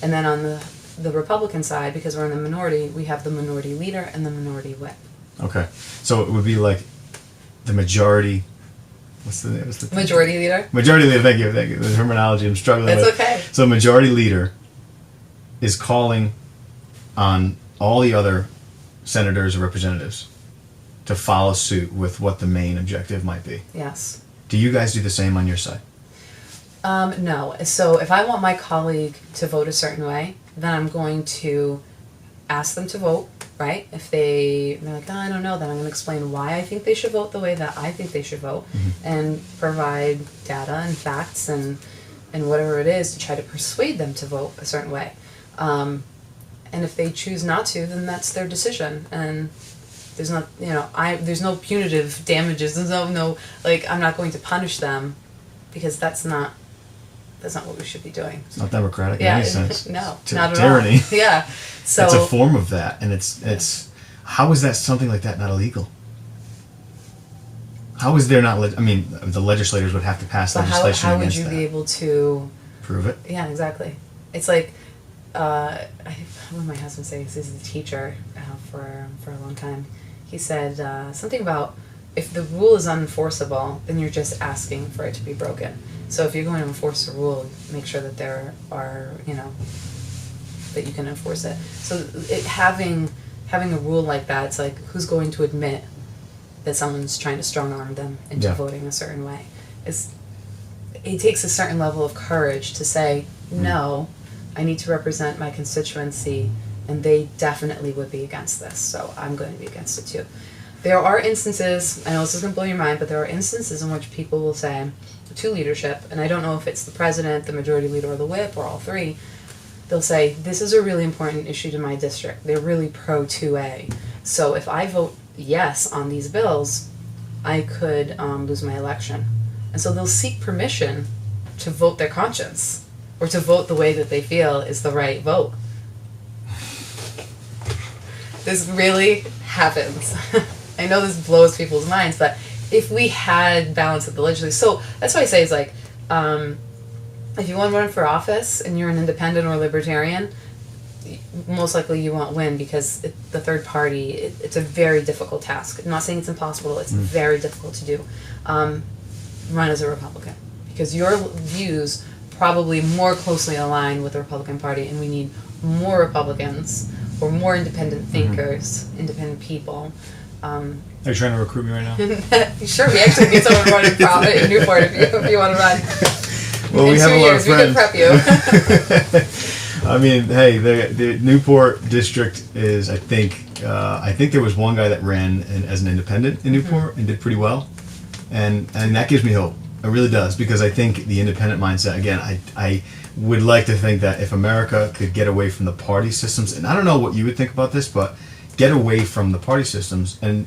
Speaker 2: And then on the Republican side, because we're in the minority, we have the minority leader and the minority whip.
Speaker 1: Okay, so it would be like the majority. What's the
Speaker 2: Majority leader?
Speaker 1: Majority leader. Thank you. The terminology I'm struggling
Speaker 2: That's
Speaker 1: with.
Speaker 2: okay.
Speaker 1: So majority leader is calling on all the other senators or representatives to follow suit with what the main objective might be.
Speaker 2: Yes.
Speaker 1: Do you guys do the same on your side?
Speaker 2: No. So if I want my colleague to vote a certain way, then I'm going to ask them to vote, right? If they're like, I don't know, then I'm going to explain why I think they should vote the way that I think they should vote, and provide data and facts and whatever it is to try to persuade them to vote a certain way. And if they choose not to, then that's their decision. And there's not, there's no punitive damages. There's no I'm not going to punish them, because that's not what we should be doing.
Speaker 1: It's not democratic in
Speaker 2: Yeah,
Speaker 1: any sense.
Speaker 2: no,
Speaker 1: It's
Speaker 2: not at
Speaker 1: tyranny.
Speaker 2: all. Yeah, so
Speaker 1: It's a form of that, and it's how is that something like that not illegal? How is there not? The legislators would have to pass
Speaker 2: but
Speaker 1: legislation
Speaker 2: how would
Speaker 1: against
Speaker 2: you
Speaker 1: that.
Speaker 2: be able to?
Speaker 1: Prove it.
Speaker 2: Yeah, exactly. It's like, what did my husband say? He's a teacher for a long time. He said something about, if the rule is unenforceable, then you're just asking for it to be broken. So if you're going to enforce a rule, make sure that there are, that you can enforce it. So having a rule like that, it's like, who's going to admit that someone's trying to strong arm them into
Speaker 1: Yeah.
Speaker 2: voting a certain way? It takes a certain level of courage to say, no, I need to represent my constituency, and they definitely would be against this, so I'm going to be against it too. There are instances, I know this is going to blow your mind, but there are instances in which people will say to leadership, and I don't know if it's the president, the majority leader, or the whip, or all three, they'll say, this is a really important issue to my district. They're really pro 2A. So if I vote yes on these bills, I could lose my election. And so they'll seek permission to vote their conscience, or to vote the way that they feel is the right vote. This really happens. I know this blows people's minds, but if we had balance at the legislature, so that's why I say it's like, if you want to run for office and you're an independent or libertarian, most likely you won't win, because the third party, it's a very difficult task. I'm not saying it's impossible, it's very difficult to do. Run as a Republican, because your views probably more closely align with the Republican Party, and we need more Republicans or more independent thinkers, independent people.
Speaker 1: Are you trying to recruit me right now?
Speaker 2: Sure, we actually need someone running in Newport if you want to run.
Speaker 1: Well,
Speaker 2: in
Speaker 1: we have
Speaker 2: 2
Speaker 1: a lot
Speaker 2: years,
Speaker 1: of
Speaker 2: we can
Speaker 1: friends.
Speaker 2: prep you.
Speaker 1: I mean, hey, the Newport district is, I think there was one guy that ran as an independent in Newport and did pretty well, and that gives me hope. It really does, because I think the independent mindset, again, I would like to think that if America could get away from the party systems, and I don't know what you would think about this, but get away from the party systems, and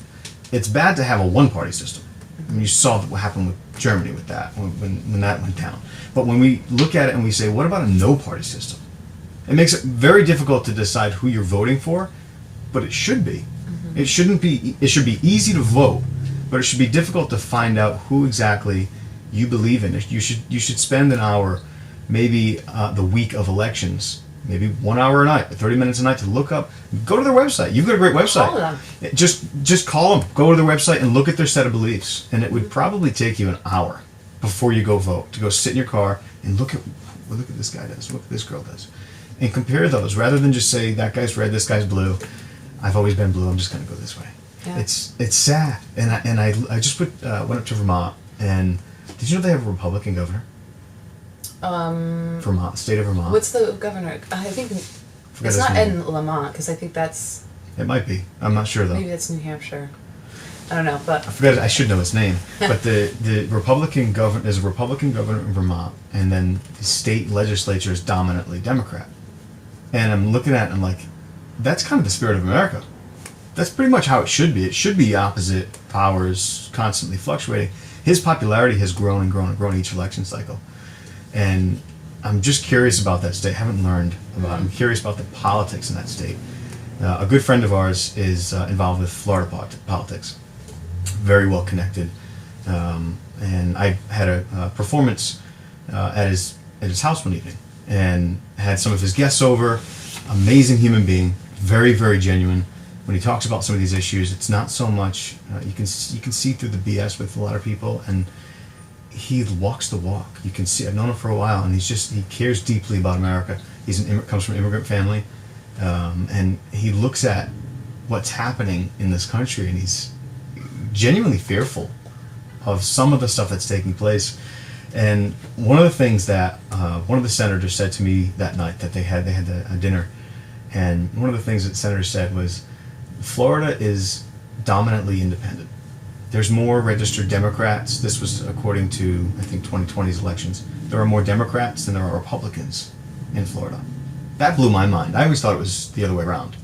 Speaker 1: it's bad to have a one-party system. I mean, you saw what happened with Germany with that, when that went down. But when we look at it and we say, what about a no-party system? It makes it very difficult to decide who you're voting for, but it should be. It shouldn't be. It should be easy to vote, but it should be difficult to find out who exactly you believe in. You should spend an hour, maybe the week of elections, maybe 1 hour a night, 30 minutes a night to look up. Go to their website. You've got a great website.
Speaker 2: Call them.
Speaker 1: Just call them. Go to their website and look at their set of beliefs, and it would probably take you an hour before you go vote to go sit in your car and look at this guy does, look at this girl does, and compare those rather than just say that guy's red, this guy's blue. I've always been blue. I'm just gonna go this way.
Speaker 2: Yeah.
Speaker 1: It's sad, and I just went up to Vermont, and did you know they have a Republican governor? Vermont, state of Vermont.
Speaker 2: What's the governor? I think it's not in Lamont, because I think that's.
Speaker 1: It might be. I'm not sure though.
Speaker 2: Maybe that's New Hampshire. I don't know, but
Speaker 1: I forgot. I should know his name. But the Republican governor, there's a Republican governor in Vermont, and then the state legislature is dominantly Democrat. And I'm looking at it, and I'm like, that's kind of the spirit of America. That's pretty much how it should be. It should be opposite powers constantly fluctuating. His popularity has grown and grown and grown each election cycle. And I'm just curious about that state. I haven't learned about it. I'm curious about the politics in that state. A good friend of ours is involved with Florida politics. Very well connected. And I had a performance at his house one evening and had some of his guests over. Amazing human being. Very, very genuine. When he talks about some of these issues, it's not so much you can see through the BS with a lot of people, and he walks the walk. You can see. I've known him for a while, and he cares deeply about America. Comes from an immigrant family, and he looks at what's happening in this country, and he's genuinely fearful of some of the stuff that's taking place. And one of the things that one of the senators said to me that night that they had a dinner. And one of the things that the senator said was, Florida is dominantly independent. There's more registered Democrats. This was according to, I think, 2020's elections. There are more Democrats than there are Republicans in Florida. That blew my mind. I always thought it was the other way around.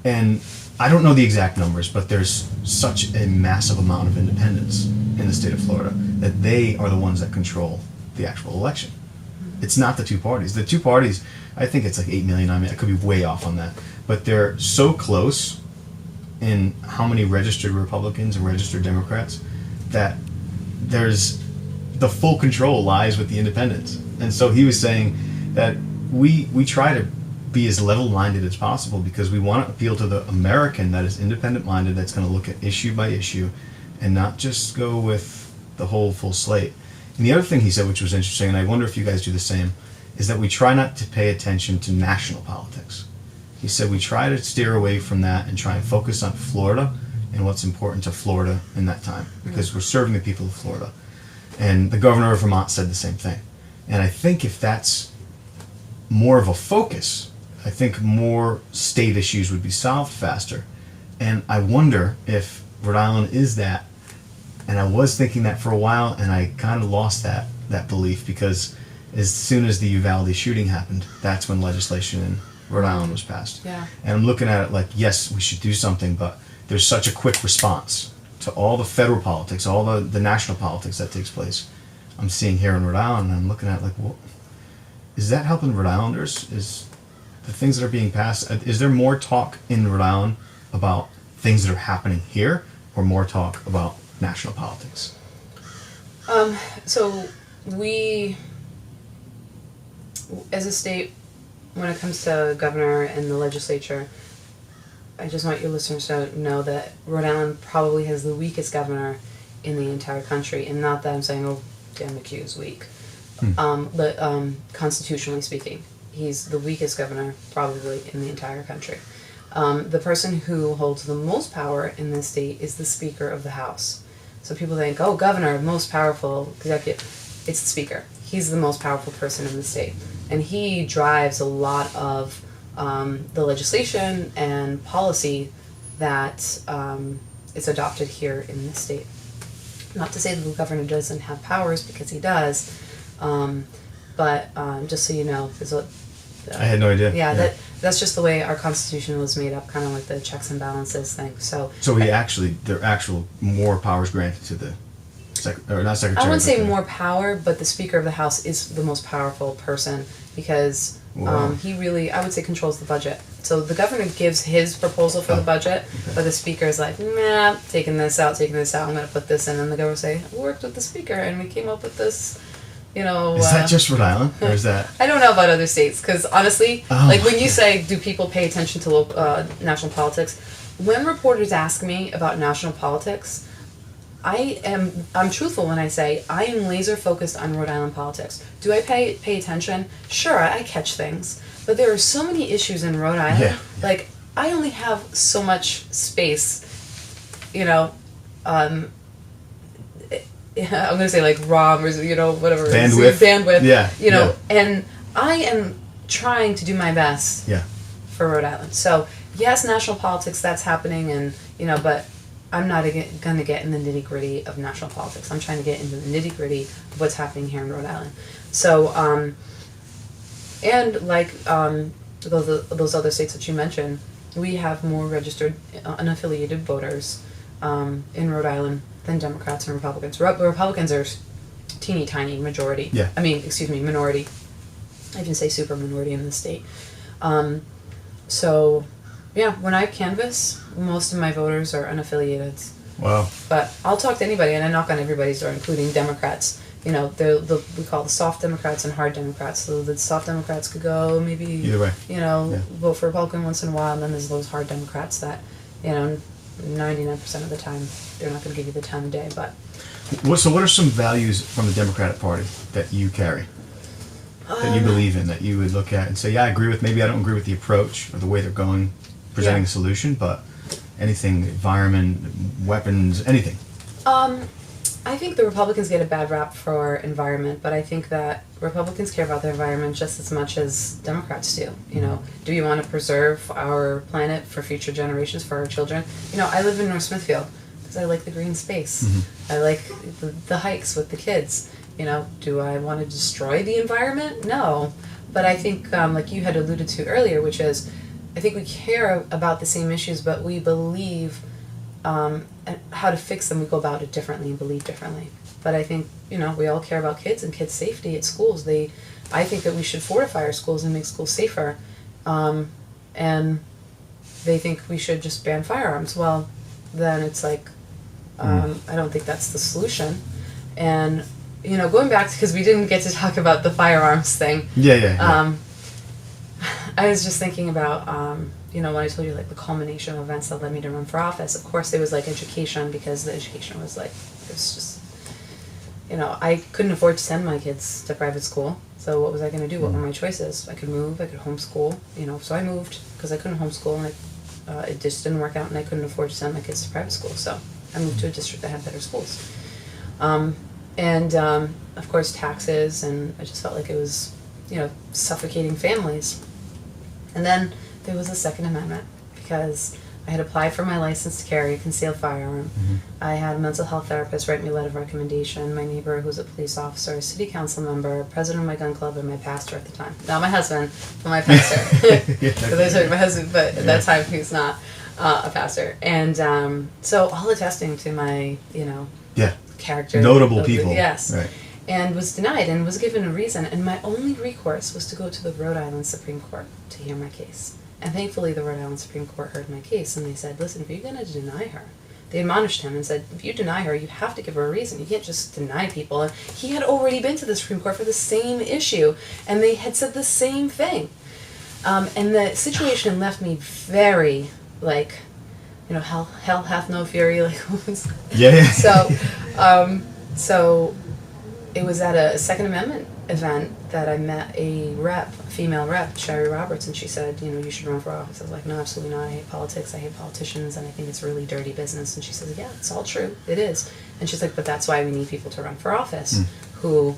Speaker 1: And I don't know the exact numbers, but there's such a massive amount of independents in the state of Florida that they are the ones that control the actual election. It's not the two parties. The two parties, I think it's like 8 million. I could be way off on that. But they're so close in how many registered Republicans and registered Democrats that there's the full control lies with the independents. And so he was saying that we try to be as level-minded as possible because we want to appeal to the American that is independent-minded, that's going to look at issue by issue and not just go with the whole full slate. And the other thing he said, which was interesting, and I wonder if you guys do the same, is that we try not to pay attention to national politics. He said we try to steer away from that and try and focus on Florida and what's important to Florida in that time, because we're serving the people of Florida. And the governor of Vermont said the same thing. And I think if that's more of a focus, I think more state issues would be solved faster. And I wonder if Rhode Island is that. And I was thinking that for a while, and I kind of lost that belief, because as soon as the Uvalde shooting happened, that's when legislation in Rhode Island was passed.
Speaker 2: Yeah.
Speaker 1: And I'm looking at it like, yes, we should do something, but there's such a quick response to all the federal politics, all the national politics that takes place. I'm seeing here in Rhode Island, and I'm looking at it like, well, is that helping Rhode Islanders? Is the things that are being passed, is there more talk in Rhode Island about things that are happening here, or more talk about national politics?
Speaker 2: So we, as a state, when it comes to governor and the legislature, I just want your listeners to know that Rhode Island probably has the weakest governor in the entire country. And not that I'm saying, oh, Dan McHugh is weak. But constitutionally speaking, he's the weakest governor probably in the entire country. The person who holds the most power in this state is the Speaker of the House. So people think, oh, governor, most powerful executive. It's the Speaker. He's the most powerful person in the state. And he drives a lot of the legislation and policy that is adopted here in this state. Not to say that the governor doesn't have powers, because he does, but just so you know, there's a...
Speaker 1: I had no idea.
Speaker 2: Yeah, that's just the way our Constitution was made up, kind of like the checks and balances thing. So
Speaker 1: there are actual more powers granted to the
Speaker 2: I wouldn't say more power, but the Speaker of the House is the most powerful person, because
Speaker 1: Wow.
Speaker 2: He really, I would say, controls the budget. So the governor gives his proposal for the budget, but the speaker is like, nah, taking this out, I'm going to put this in. And the governor say, I worked with the speaker and we came up with this, you know.
Speaker 1: Is that just Rhode Island? Or is that?
Speaker 2: I don't know about other states, because honestly,
Speaker 1: Oh,
Speaker 2: like when you say, do people pay attention to national politics? When reporters ask me about national politics, I'm truthful when I say I am laser focused on Rhode Island politics. Do I pay attention? Sure, I catch things, but there are so many issues in Rhode Island.
Speaker 1: Yeah.
Speaker 2: Like, I only have so much space, you know. I'm gonna say like ROM or whatever bandwidth.
Speaker 1: Yeah.
Speaker 2: You know, and I am trying to do my best.
Speaker 1: Yeah.
Speaker 2: For Rhode Island. So yes, national politics, that's happening, and but I'm not going to get in the nitty-gritty of national politics. I'm trying to get into the nitty-gritty of what's happening here in Rhode Island. So, and like those other states that you mentioned, we have more registered unaffiliated voters in Rhode Island than Democrats and Republicans. Republicans are teeny tiny majority.
Speaker 1: Yeah.
Speaker 2: Minority. I even say super minority in the state. So, yeah, when I canvass, most of my voters are unaffiliated.
Speaker 1: Wow.
Speaker 2: But I'll talk to anybody, and I knock on everybody's door, including Democrats. We call the soft Democrats and hard Democrats. So the soft Democrats could go maybe,
Speaker 1: either way.
Speaker 2: Vote for Republican once in a while, and then there's those hard Democrats that, 99% of the time, they're not going to give you the time of day. But
Speaker 1: So what are some values from the Democratic Party that you carry? That you believe in, that you would look at and say, yeah, I agree with, maybe I don't agree with the approach or the way they're going, presenting a solution, but anything, environment, weapons, anything.
Speaker 2: I think the Republicans get a bad rap for environment, but I think that Republicans care about the environment just as much as Democrats do. Do you want to preserve our planet for future generations, for our children? I live in North Smithfield because I like the green space.
Speaker 1: Mm-hmm.
Speaker 2: I like the hikes with the kids. Do I want to destroy the environment? No. But I think, like you had alluded to earlier, which is, I think we care about the same issues, but we believe how to fix them. We go about it differently and believe differently. But I think, we all care about kids and kids' safety at schools. I think that we should fortify our schools and make schools safer. And they think we should just ban firearms. Well, then it's like, I don't think that's the solution. And going back, because we didn't get to talk about the firearms thing.
Speaker 1: Yeah.
Speaker 2: I was just thinking about, when I told you, like, the culmination of events that led me to run for office. Of course, there was, like, education, because the education was, like, it was just, I couldn't afford to send my kids to private school. So what was I going to do? What were my choices? I could move, I could homeschool, so I moved because I couldn't homeschool, and it just didn't work out, and I couldn't afford to send my kids to private school. So I moved to a district that had better schools. And, of course, taxes, and I just felt like it was, suffocating families. And then there was the Second Amendment, because I had applied for my license to carry a concealed firearm.
Speaker 1: Mm-hmm.
Speaker 2: I had a mental health therapist write me a letter of recommendation, my neighbor who's a police officer, a city council member, president of my gun club, and my pastor at the time. Not my husband, but my pastor. Because I told my husband, but at that time he was not a pastor. And so all attesting to my, character.
Speaker 1: Notable people.
Speaker 2: Yes.
Speaker 1: Right.
Speaker 2: And was denied and was given a reason. And my only recourse was to go to the Rhode Island Supreme Court to hear my case. And thankfully the Rhode Island Supreme Court heard my case, and they said, listen, if you're going to deny her, they admonished him and said, if you deny her, you have to give her a reason. You can't just deny people. And he had already been to the Supreme Court for the same issue, and they had said the same thing. And the situation left me very, like, hell hath no fury. Like,
Speaker 1: yeah.
Speaker 2: So it was at a Second Amendment event that I met a female rep, Sherry Roberts, and she said, you should run for office. I was like, no, absolutely not. I hate politics. I hate politicians, and I think it's really dirty business. And she says, yeah, it's all true. It is. And she's like, but that's why we need people to run for office who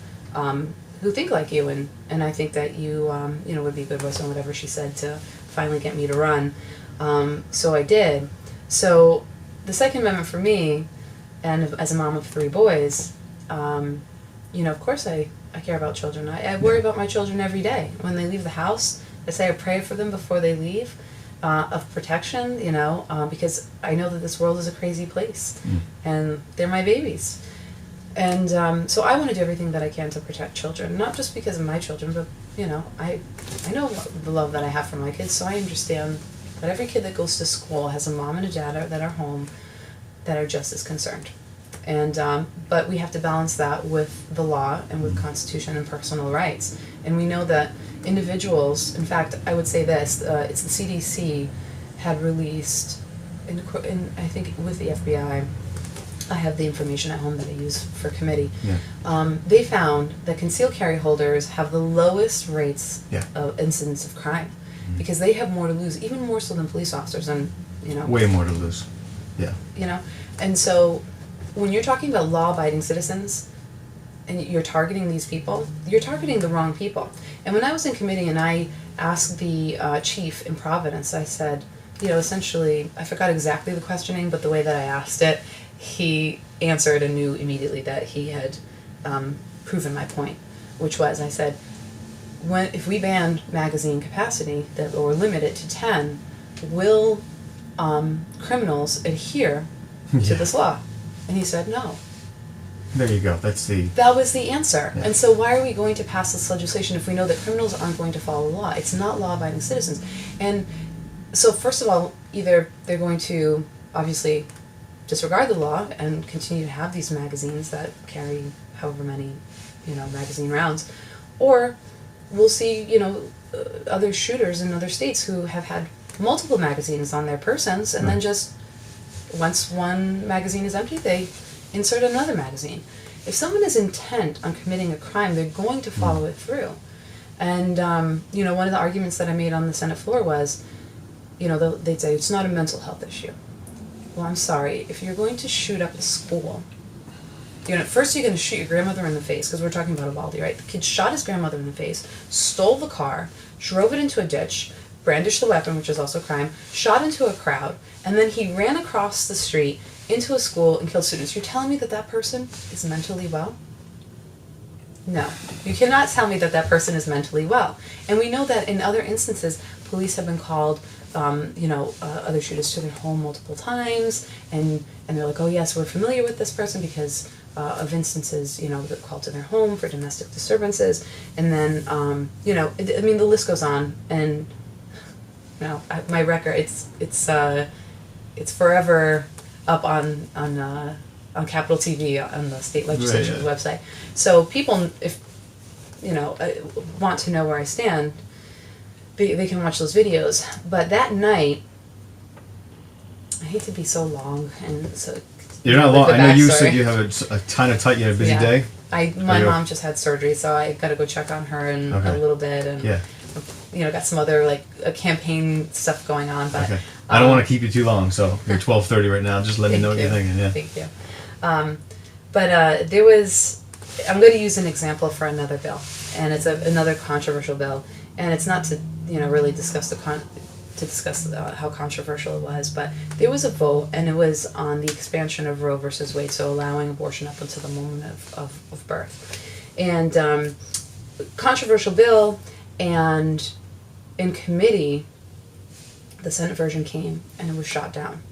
Speaker 2: think like you, and I think that you would be a good voice on whatever she said to finally get me to run. So I did. So the Second Amendment for me, and as a mom of 3 boys, of course I care about children. I worry about my children every day. When they leave the house, I say I pray for them before they leave, of protection, because I know that this world is a crazy place, and they're my babies. And so I want to do everything that I can to protect children, not just because of my children, but, you know, I know the love that I have for my kids, so I understand that every kid that goes to school has a mom and a dad that are home that are just as concerned. And but we have to balance that with the law and with Constitution and personal rights. And we know that individuals, in fact, I would say this, it's the CDC had released, in I think with the FBI, I have the information at home that I use for committee.
Speaker 1: Yeah.
Speaker 2: They found that concealed carry holders have the lowest rates
Speaker 1: Yeah.
Speaker 2: of incidents of crime because they have more to lose, even more so than police officers, and you know.
Speaker 1: Way more to lose. Yeah.
Speaker 2: You know, and so when you're talking about law-abiding citizens and you're targeting these people, you're targeting the wrong people. And when I was in committee and I asked the chief in Providence, I said, you know, essentially, I forgot exactly the questioning, but the way that I asked it, he answered and knew immediately that he had proven my point, which was, I said, if we ban magazine capacity or limit it to 10, will criminals adhere to this law? And he said no.
Speaker 1: There you go.
Speaker 2: That was the answer.
Speaker 1: Yeah.
Speaker 2: And so why are we going to pass this legislation if we know that criminals aren't going to follow the law? It's not law-abiding citizens. And so first of all, either they're going to obviously disregard the law and continue to have these magazines that carry however many, you know, magazine rounds, or we'll see, you know, other shooters in other states who have had multiple magazines on their persons and then just once one magazine is empty, they insert another magazine. If someone is intent on committing a crime, they're going to follow it through. And, you know, one of the arguments that I made on the Senate floor was, you know, they'd say it's not a mental health issue. Well, I'm sorry. If you're going to shoot up a school, you know, first you're going to shoot your grandmother in the face, because we're talking about Uvalde, right? The kid shot his grandmother in the face, stole the car, drove it into a ditch, brandished the weapon, which is also a crime, shot into a crowd, and then he ran across the street into a school and killed students. You're telling me that that person is mentally well? No. You cannot tell me that that person is mentally well. And we know that in other instances, police have been called, you know, other shooters to their home multiple times, and they're like, oh yes, we're familiar with this person because of instances, you know, they're called to their home for domestic disturbances, and then, you know, I mean, the list goes on, and you know, my record, it's forever up on Capitol TV on the state legislature's website. So people, if you know, want to know where I stand, they can watch those videos. But that night, I hate to be so long and so.
Speaker 1: You're not long. I know you said you have a kind of tight. You had a busy day.
Speaker 2: My mom just had surgery, so I got to go check on her in a little bit, and you know, got some other like campaign stuff going on. But
Speaker 1: I don't want to keep you too long, so you're 12:30 right now. Just let me know what you're thinking. Yeah.
Speaker 2: Thank you. But there was. I'm going to use an example for another bill, and it's another controversial bill, and it's not to really discuss how controversial it was, but there was a vote, and it was on the expansion of Roe versus Wade, so allowing abortion up until the moment of birth, and controversial bill, and in committee, the Senate version came and it was shot down,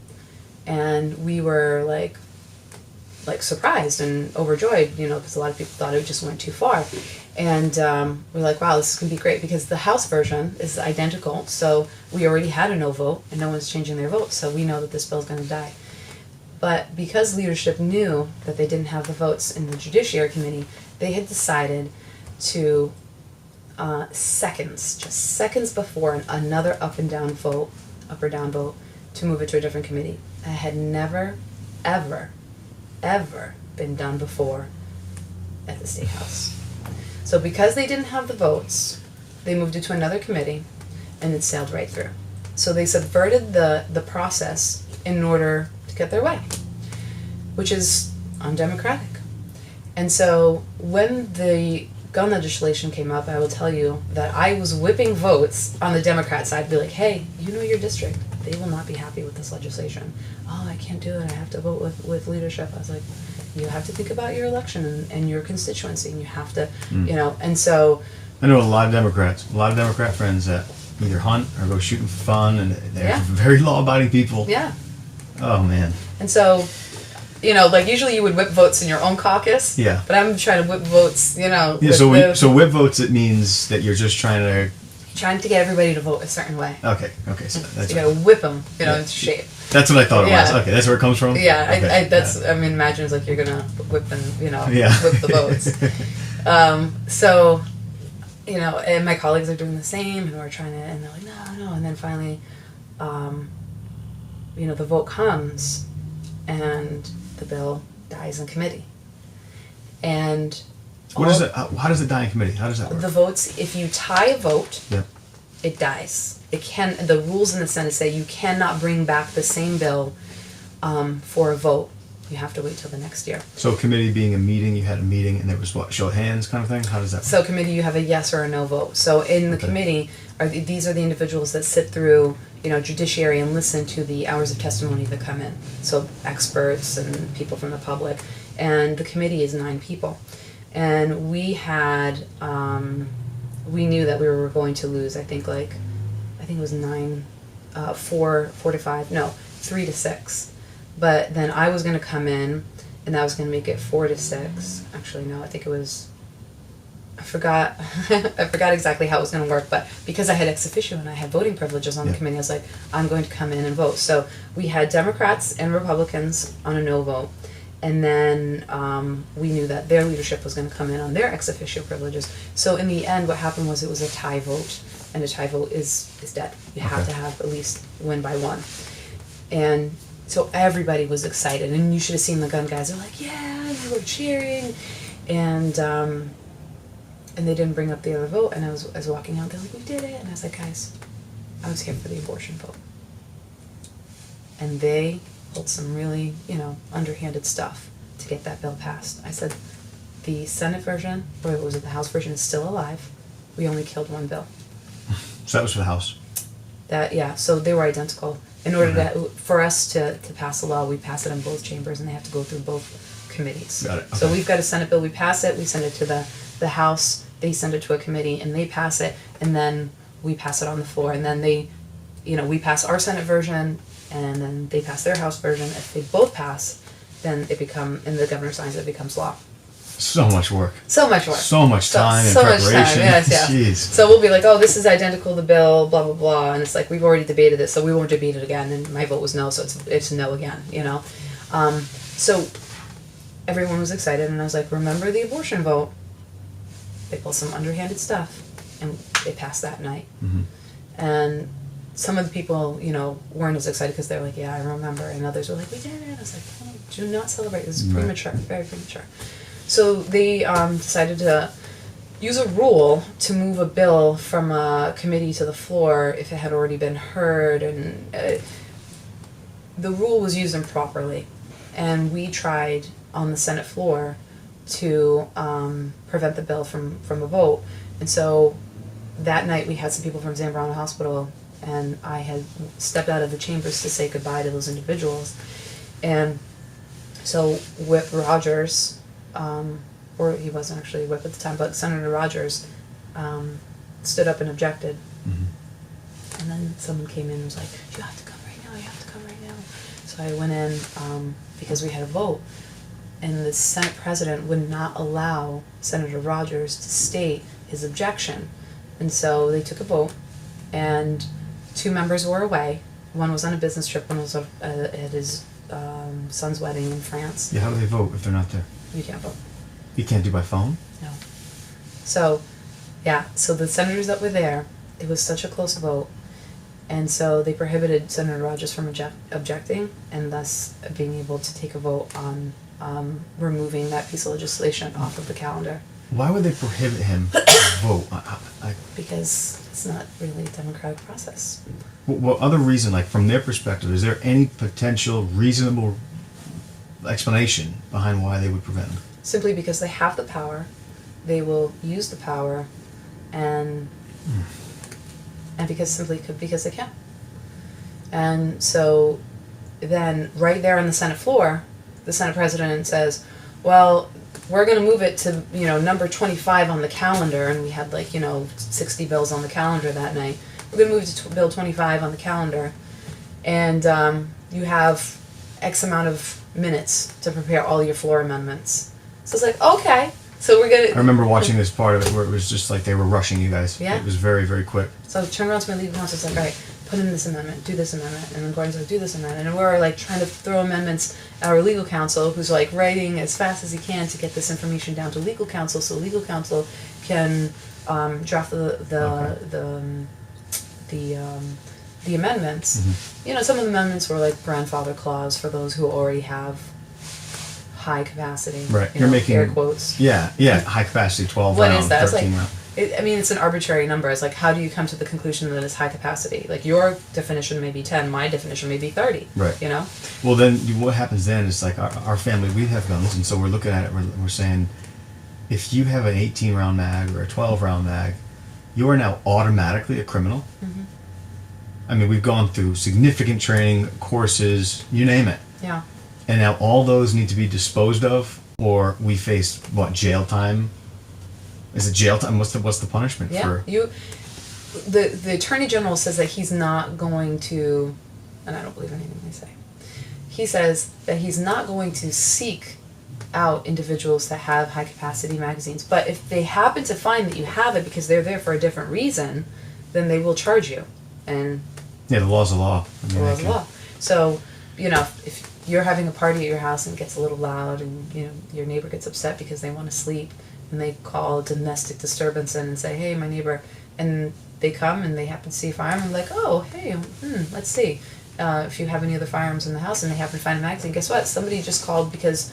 Speaker 2: and we were like surprised and overjoyed, because a lot of people thought it just went too far. And we're like, wow, this is going to be great, because the House version is identical, so we already had a no vote, and no one's changing their vote, so we know that this bill's going to die. But because leadership knew that they didn't have the votes in the Judiciary Committee, they had decided to, seconds before another up or down vote, to move it to a different committee. It had never, ever been done before at the State House. So because they didn't have the votes, they moved it to another committee, and it sailed right through. So they subverted the process in order to get their way, which is undemocratic. And so when the gun legislation came up, I will tell you that I was whipping votes on the Democrat side, be like, hey, your district, they will not be happy with this legislation. Oh, I can't do it, I have to vote with leadership. I was like, you have to think about your election and your constituency, and you have to, and so.
Speaker 1: I know a lot of Democrat friends that either hunt or go shooting for fun, and they're very law-abiding people.
Speaker 2: Yeah.
Speaker 1: Oh, man.
Speaker 2: And so, you know, like usually you would whip votes in your own caucus.
Speaker 1: Yeah.
Speaker 2: But I'm trying to whip votes, you know.
Speaker 1: Yeah. So whip votes. It means that you're just trying
Speaker 2: to get everybody to vote a certain way.
Speaker 1: Okay. Okay. So that's
Speaker 2: You gotta whip them, you know,
Speaker 1: Yeah.
Speaker 2: into shape.
Speaker 1: That's what I thought it
Speaker 2: Yeah.
Speaker 1: was. Okay, that's where it comes from.
Speaker 2: Yeah,
Speaker 1: Okay.
Speaker 2: I mean, imagine it's like you're gonna whip and, you know,
Speaker 1: Yeah.
Speaker 2: whip the votes. So, you know, and my colleagues are doing the same, and we're trying to, and they're like, no, and then finally, you know, the vote comes, and the bill dies in committee. And
Speaker 1: What is it? How does it die in committee? How does that work?
Speaker 2: the votes, if you tie a vote,
Speaker 1: Yep.
Speaker 2: it dies. The rules in the Senate say you cannot bring back the same bill for a vote. You have to wait till the next year.
Speaker 1: So committee being a meeting, you had a meeting and there was what, show of hands kind of thing? How does that work?
Speaker 2: So committee, you have a yes or a no vote. So in the
Speaker 1: Okay.
Speaker 2: committee, these are the individuals that sit through, you know, judiciary and listen to the hours of testimony that come in. So experts and people from the public. And the committee is 9 people. And we had, we knew that we were going to lose, I think it was 4 to 5, no, 3 to 6. But then I was going to come in, and that was going to make it 4 to 6. Actually, no, I think it was, I forgot exactly how it was going to work, but because I had ex officio and I had voting privileges on the committee, I was like, I'm going to come in and vote. So we had Democrats and Republicans on a no vote. And then we knew that their leadership was going to come in on their ex officio privileges. So in the end, what happened was it was a tie vote, and a tie vote is dead. You have to have at least win by 1. And so everybody was excited, and you should have seen the gun guys. They're like, yeah, and they were cheering, and they didn't bring up the other vote. And I was walking out, they're like, we did it, and I was like, guys, I was here for the abortion vote. And they pulled some really, you know, underhanded stuff to get that bill passed. I said, the Senate version, or was it the House version, is still alive. We only killed 1 bill.
Speaker 1: So that was for the House.
Speaker 2: So they were identical. In order for us to pass a law, we pass it in both chambers, and they have to go through both committees.
Speaker 1: Got it. Okay.
Speaker 2: So we've got a Senate bill, we pass it, we send it to the House, they send it to a committee, and they pass it, and then we pass it on the floor, and then they, you know, we pass our Senate version, and then they pass their House version. If they both pass, then and the governor signs it, it becomes law.
Speaker 1: So much work.
Speaker 2: So much work.
Speaker 1: So much time and
Speaker 2: so much
Speaker 1: preparation.
Speaker 2: time, yes, yeah.
Speaker 1: Jeez.
Speaker 2: So we'll be like, oh, this is identical to bill, blah, blah, blah. And it's like, we've already debated this, so we won't debate it again. And my vote was no, so it's no again, you know. So everyone was excited, and I was like, remember the abortion vote? They pulled some underhanded stuff, and it passed that night.
Speaker 1: Mm-hmm.
Speaker 2: And some of the people, you know, weren't as excited because they're like, yeah, I remember. And others were like, we did it. I was like, oh, do not celebrate. This is premature, very premature. So they decided to use a rule to move a bill from a committee to the floor if it had already been heard. And the rule was used improperly. And we tried on the Senate floor to prevent the bill from a vote. And so that night we had some people from Zambrano Hospital, and I had stepped out of the chambers to say goodbye to those individuals. And so Whip Rogers, or he wasn't actually Whip at the time, but Senator Rogers stood up and objected. Mm-hmm. And then someone came in and was like, you have to come right now, you have to come right now. So I went in because we had a vote, and the Senate president would not allow Senator Rogers to state his objection. And so they took a vote, and 2 members were away. One was on a business trip, one was at his son's wedding in France.
Speaker 1: Yeah, how do they vote if they're not there?
Speaker 2: You can't vote.
Speaker 1: You can't do by phone?
Speaker 2: No. So, yeah, so the senators that were there, it was such a close vote, and so they prohibited Senator Rogers from objecting, and thus being able to take a vote on removing that piece of legislation off of the calendar.
Speaker 1: Why would they prohibit him to vote?
Speaker 2: Because it's not really a democratic process.
Speaker 1: What other reason, like from their perspective, is there any potential reasonable explanation behind why they would prevent him?
Speaker 2: Simply because they have the power, they will use the power, and because they can. And so then right there on the Senate floor, the Senate president says, well, we're going to move it to, you know, number 25 on the calendar, and we had 60 bills on the calendar that night. We're going to move to bill 25 on the calendar, and you have X amount of minutes to prepare all your floor amendments. So it's like, okay, so we're
Speaker 1: I
Speaker 2: gonna.
Speaker 1: remember watching this part of it where it was just like they were rushing you guys.
Speaker 2: Yeah.
Speaker 1: It was very, very quick.
Speaker 2: So I turned around to my legal counsel, it's like, all right, put in this amendment, do this amendment, and then Gordon's like, do this amendment, and we're like trying to throw amendments at our legal counsel, who's like writing as fast as he can to get this information down to legal counsel, so legal counsel can draft the amendments.
Speaker 1: Mm-hmm.
Speaker 2: You know, some of the amendments were like grandfather clause for those who already have high capacity.
Speaker 1: Right.
Speaker 2: You
Speaker 1: You're
Speaker 2: know,
Speaker 1: making
Speaker 2: air quotes.
Speaker 1: Yeah, high capacity 12
Speaker 2: What
Speaker 1: round,
Speaker 2: is that? It's
Speaker 1: 13
Speaker 2: like,
Speaker 1: round.
Speaker 2: I mean, it's an arbitrary number. It's like, how do you come to the conclusion that it's high capacity? Like, your definition may be 10, my definition may be 30.
Speaker 1: Right.
Speaker 2: You know?
Speaker 1: Well, then what happens then is like our family, we have guns, and so we're looking at it, we're saying, if you have an 18 round mag or a 12 round mag, you are now automatically a criminal.
Speaker 2: Mm-hmm.
Speaker 1: I mean, we've gone through significant training, courses, you name it.
Speaker 2: Yeah.
Speaker 1: And now all those need to be disposed of, or we face, what, jail time? Is it jail time? What's the punishment
Speaker 2: Yeah.
Speaker 1: for?
Speaker 2: The Attorney General says that he's not going to, and I don't believe anything they say, he says that he's not going to seek out individuals that have high capacity magazines. But if they happen to find that you have it because they're there for a different reason, then they will charge you. And
Speaker 1: Yeah, the law's the law. I mean,
Speaker 2: the law's
Speaker 1: they
Speaker 2: the
Speaker 1: can-
Speaker 2: law. So, you know, if you're having a party at your house and it gets a little loud and, you know, your neighbor gets upset because they want to sleep and they call domestic disturbance in and say, hey, my neighbor, and they come and they happen to see a firearm, I'm like, oh, hey, let's see. If you have any other firearms in the house and they happen to find a magazine, guess what? Somebody just called because,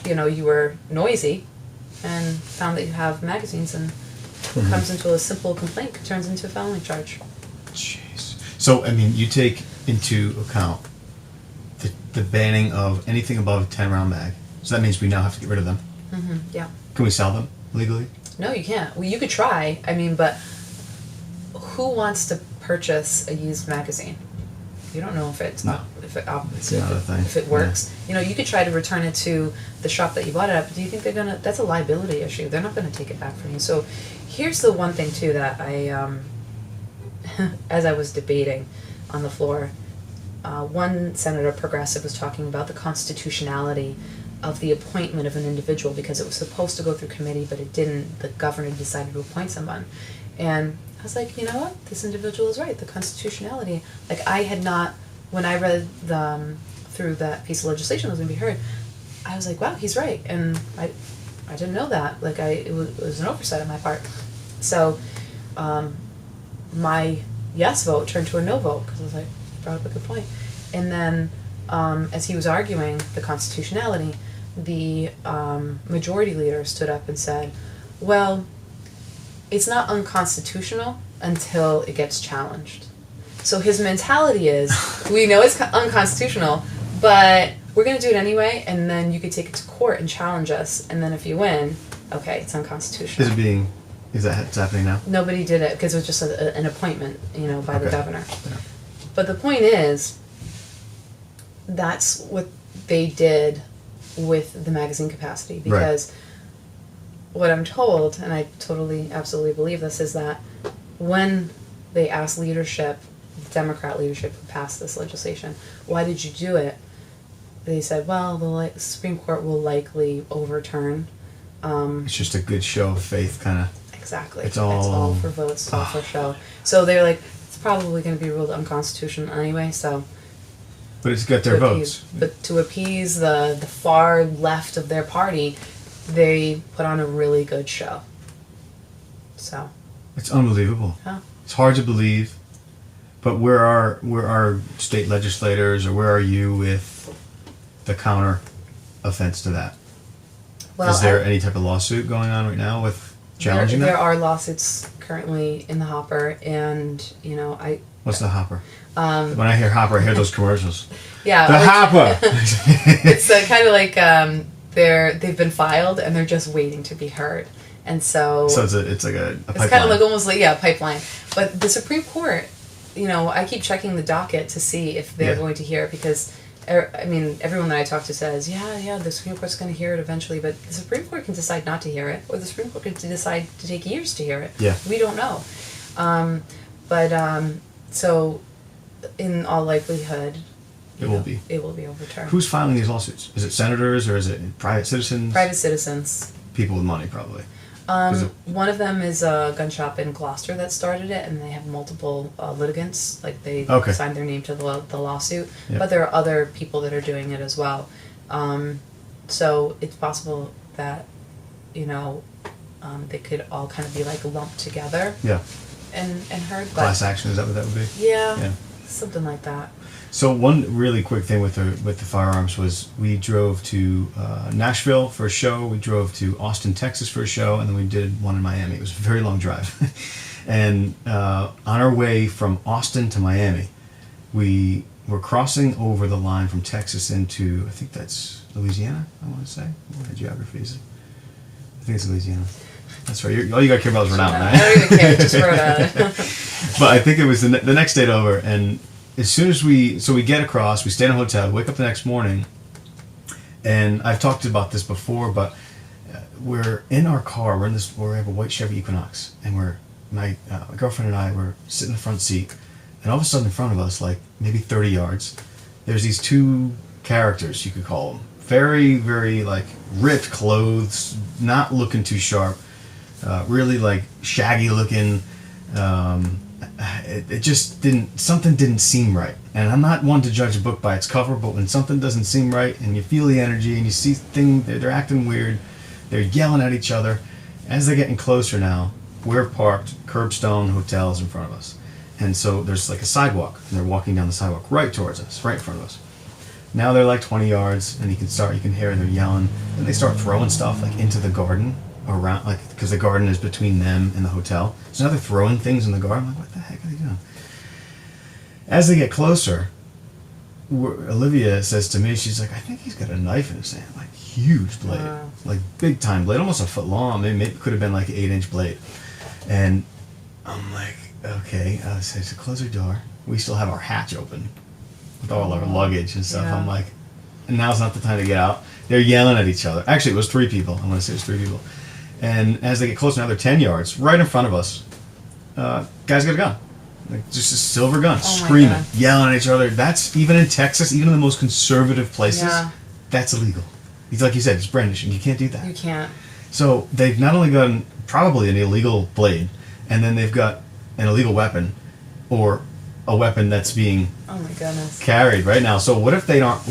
Speaker 2: you know, you were noisy and found that you have magazines, and what comes into a simple complaint turns into a felony charge.
Speaker 1: Jeez. So, I mean, you take into account the banning of anything above 10 round mag. So that means we now have to get rid of them.
Speaker 2: Mm-hmm. Yeah.
Speaker 1: Can we sell them legally?
Speaker 2: No, you can't. Well, you could try. I mean, but who wants to purchase a used magazine? You don't know if it's
Speaker 1: No.
Speaker 2: if it
Speaker 1: It's not a thing.
Speaker 2: if it works. You know, you could try to return it to the shop that you bought it at, but do you think they're gonna? That's a liability issue. They're not gonna take it back from you. So, here's the one thing too that I, as I was debating on the floor, one senator, progressive, was talking about the constitutionality of the appointment of an individual because it was supposed to go through committee, but it didn't. The governor decided to appoint someone, and I was like, you know what? This individual is right. The constitutionality. Like, I had not, when I read through that piece of legislation that was going to be heard, I was like, wow, he's right, and I didn't know that. Like, it was an oversight on my part. So, my yes vote turned to a no vote because I was like, you brought up a good point. And then, as he was arguing the constitutionality, the majority leader stood up and said, well, it's not unconstitutional until it gets challenged. So his mentality is, we know it's unconstitutional, but we're going to do it anyway, and then you could take it to court and challenge us, and then if you win, okay, it's unconstitutional.
Speaker 1: Is that it's happening now?
Speaker 2: Nobody did it because it was just an appointment, you know, by the
Speaker 1: Okay.
Speaker 2: governor.
Speaker 1: Yeah.
Speaker 2: But the point is, that's what they did with the magazine capacity, because what I'm told, and I totally, absolutely believe this, is that when they asked leadership, the Democrat leadership who passed this legislation, why did you do it? They said, well, the Supreme Court will likely overturn.
Speaker 1: It's just a good show of faith, kind of.
Speaker 2: Exactly.
Speaker 1: It's all
Speaker 2: for votes, it's all for show. So they're like, it's probably going to be ruled unconstitutional anyway, so...
Speaker 1: But it's got their votes.
Speaker 2: But to appease the far left of their party, they put on a really good show. So.
Speaker 1: It's unbelievable.
Speaker 2: Yeah.
Speaker 1: It's hard to believe. But where are state legislators, or where are you with the counter offense to that?
Speaker 2: Well,
Speaker 1: Is there any type of lawsuit going on right now with challenging
Speaker 2: there
Speaker 1: that?
Speaker 2: are lawsuits currently in the hopper, and you know
Speaker 1: What's the hopper? When I hear hopper, I hear those commercials.
Speaker 2: Yeah.
Speaker 1: The hopper.
Speaker 2: It's kind of like they've been filed and they're just waiting to be heard, and so.
Speaker 1: So it's like a pipeline.
Speaker 2: It's kind of like almost like a pipeline, but the Supreme Court, you know, I keep checking the docket to see if they're going to hear it, because I mean, everyone that I talk to says, yeah, the Supreme Court's going to hear it eventually, but the Supreme Court can decide not to hear it, or the Supreme Court can decide to take years to hear it.
Speaker 1: Yeah.
Speaker 2: We don't know. So, in all likelihood,
Speaker 1: it will be.
Speaker 2: It will be overturned.
Speaker 1: Who's filing these lawsuits? Is it senators or is it private citizens?
Speaker 2: Private citizens.
Speaker 1: People with money, probably.
Speaker 2: One of them is a gun shop in Gloucester that started it, and they have multiple litigants. Like they signed their name to the lawsuit,
Speaker 1: Yep.
Speaker 2: but there are other people that are doing it as well. So it's possible that, they could all kind of be like lumped together.
Speaker 1: Yeah.
Speaker 2: And heard. But
Speaker 1: Class action, is that what that would be?
Speaker 2: yeah, something like that.
Speaker 1: So one really quick thing with the firearms was we drove to Nashville for a show, we drove to Austin, Texas for a show, and then we did one in Miami. It was a very long drive. And on our way from Austin to Miami, we were crossing over the line from Texas into, I think that's Louisiana, I want to say. My geography is, I think it's Louisiana. That's right. All you got to care about is Rhode Island, right?
Speaker 2: I don't even care, just Rhode Island.
Speaker 1: But I think it was the next state over, and as soon as we get across, we stay in a hotel, wake up the next morning, and I've talked about this before, but we're in our car, we have a white Chevy Equinox, and my girlfriend and I were sitting in the front seat, and all of a sudden in front of us, like maybe 30 yards, there's these two characters, you could call them, very, very like ripped clothes, not looking too sharp, really like shaggy looking. It just something didn't seem right. And I'm not one to judge a book by its cover, but when something doesn't seem right and you feel the energy and you see they're acting weird, they're yelling at each other. As they're getting closer now, we're parked, curbstone hotels in front of us. And so there's like a sidewalk, and they're walking down the sidewalk right towards us, right in front of us. Now they're like 20 yards, and you can hear they're yelling, and they start throwing stuff like into the garden around, like, because the garden is between them and the hotel. So now they're throwing things in the garden. I'm like, what the heck are they doing? As they get closer, Olivia says to me, she's like, I think he's got a knife in his hand, like huge blade, like big time blade, almost a foot long. Maybe it could have been like an 8-inch blade. And I'm like, okay. So close our door. We still have our hatch open with all our luggage and stuff.
Speaker 2: Yeah.
Speaker 1: I'm like, and now's not the time to get out. They're yelling at each other. Actually, it was 3 people. I'm going to say it was 3 people. And as they get close, now they're 10 yards, right in front of us. Guy's got a gun. Like, just a silver gun, screaming, yelling at each other. That's, even in Texas, even in the most conservative places, that's illegal. It's like you said, it's brandishing. You can't do that.
Speaker 2: You can't.
Speaker 1: So they've not only gotten probably an illegal blade, and then they've got an illegal weapon, or a weapon that's being carried right now. So what if they aren't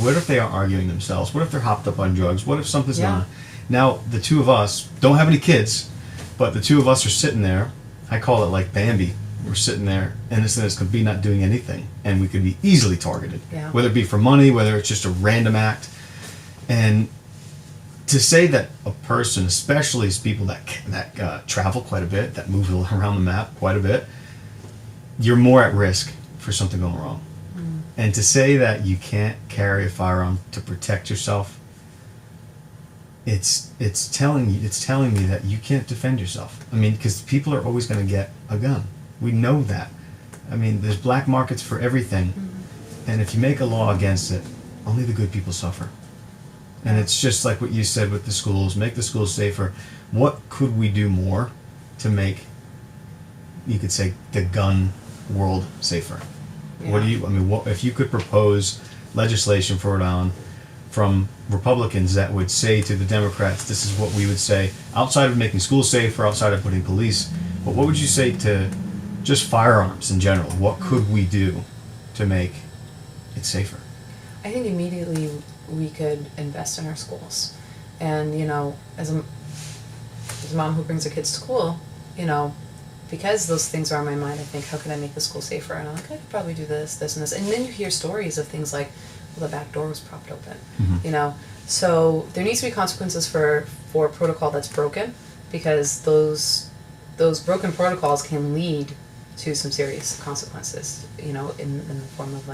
Speaker 1: arguing themselves? What if they're hopped up on drugs? What if something's going on? Now the two of us don't have any kids, but the two of us are sitting there. I call it like Bambi. We're sitting there, innocent as could be, not doing anything, and we could be easily targeted.
Speaker 2: Yeah.
Speaker 1: Whether it be for money, whether it's just a random act. And to say that a person, especially as people that travel quite a bit, that move around the map quite a bit, you're more at risk for something going wrong. Mm. And to say that you can't carry a firearm to protect yourself, it's telling me that you can't defend yourself. I mean, because people are always going to get a gun. We know that. I mean, there's black markets for everything, and if you make a law against it, only the good people suffer. And it's just like what you said with the schools, make the schools safer. What could we do more to make, you could say, the gun world safer? Yeah. What if you could propose legislation for Rhode Island from Republicans that would say to the Democrats, this is what we would say, outside of making schools safer, outside of putting police, but what would you say to just firearms in general? What could we do to make it safer?
Speaker 2: I think immediately we could invest in our schools. And, as a mom who brings her kids to school, because those things are on my mind, I think, how can I make the school safer? And I'm like, I could probably do this, this, and this. And then you hear stories of things like, well, the back door was propped open, So there needs to be consequences for protocol that's broken, because those broken protocols can lead to some serious consequences, in the form of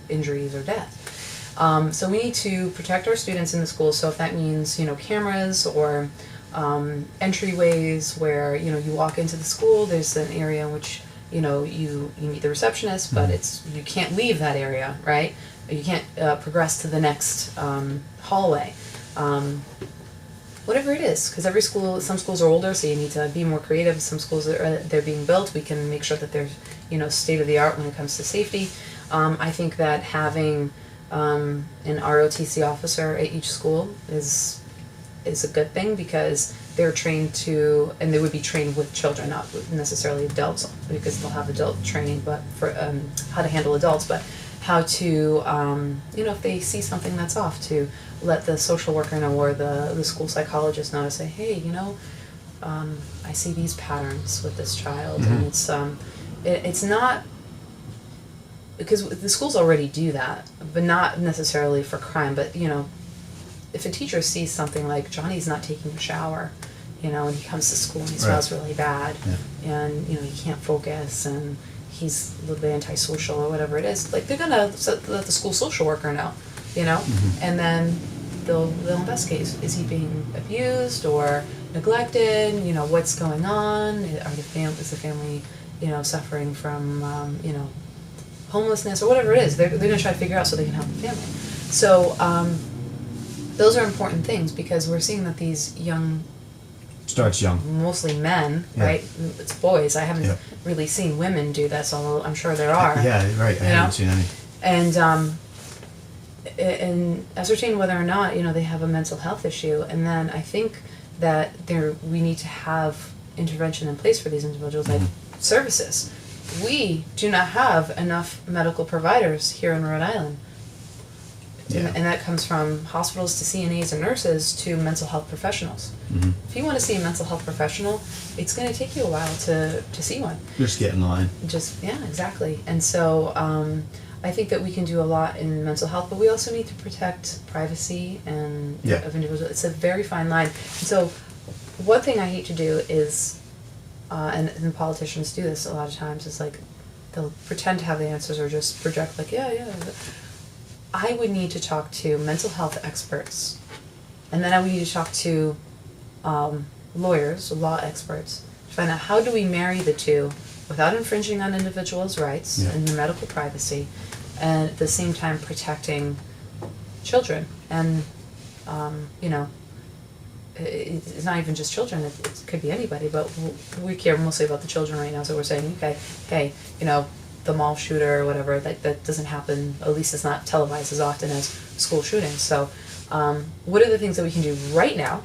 Speaker 2: injuries or death. So we need to protect our students in the schools. So if that means, cameras or entryways where, you walk into the school, there's an area in which, you meet the receptionist, but you can't leave that area, right? You can't progress to the next hallway. Whatever it is, because some schools are older, so you need to be more creative. Some schools they're being built. We can make sure that they're, state of the art when it comes to safety. I think that having an ROTC officer at each school is a good thing, because they're trained to, and they would be trained with children, not with necessarily adults, because they'll have adult training, but for how to handle adults, but how to, if they see something that's off, to let the social worker know, or the school psychologist know, to say, hey, I see these patterns with this child, and it's not, because the schools already do that, but not necessarily for crime, but if a teacher sees something like Johnny's not taking a shower, and he comes to school and he smells really bad, and he can't focus, and he's a little bit antisocial or whatever it is, like they're gonna let the school social worker know, and then they'll investigate. Is he being abused or neglected? What's going on? Is the family suffering from homelessness or whatever it is? They're gonna try to figure out so they can help the family. So those are important things, because we're seeing that these young,
Speaker 1: starts young,
Speaker 2: mostly men, right? It's boys. I haven't really seen women do this, although I'm sure there are.
Speaker 1: Yeah, right. I haven't seen any.
Speaker 2: And ascertain whether or not they have a mental health issue, and then I think that we need to have intervention in place for these individuals, like services. We do not have enough medical providers here in Rhode Island.
Speaker 1: Yeah.
Speaker 2: And that comes from hospitals to CNAs and nurses to mental health professionals. If you want to see a mental health professional, it's going to take you a while to see one.
Speaker 1: Just get in line.
Speaker 2: Yeah, exactly. And so I think that we can do a lot in mental health, but we also need to protect privacy of individuals. It's a very fine line. And so one thing I hate to do is, and politicians do this a lot of times, is like they'll pretend to have the answers or just project like, yeah. I would need to talk to mental health experts, and then I would need to talk to lawyers, law experts, to find out how do we marry the two without infringing on individuals' rights and their medical privacy, and at the same time protecting children. And it's not even just children, it could be anybody, but we care mostly about the children right now, so we're saying, okay, hey, the mall shooter or whatever, that doesn't happen, at least it's not televised as often as school shootings. So what are the things that we can do right now,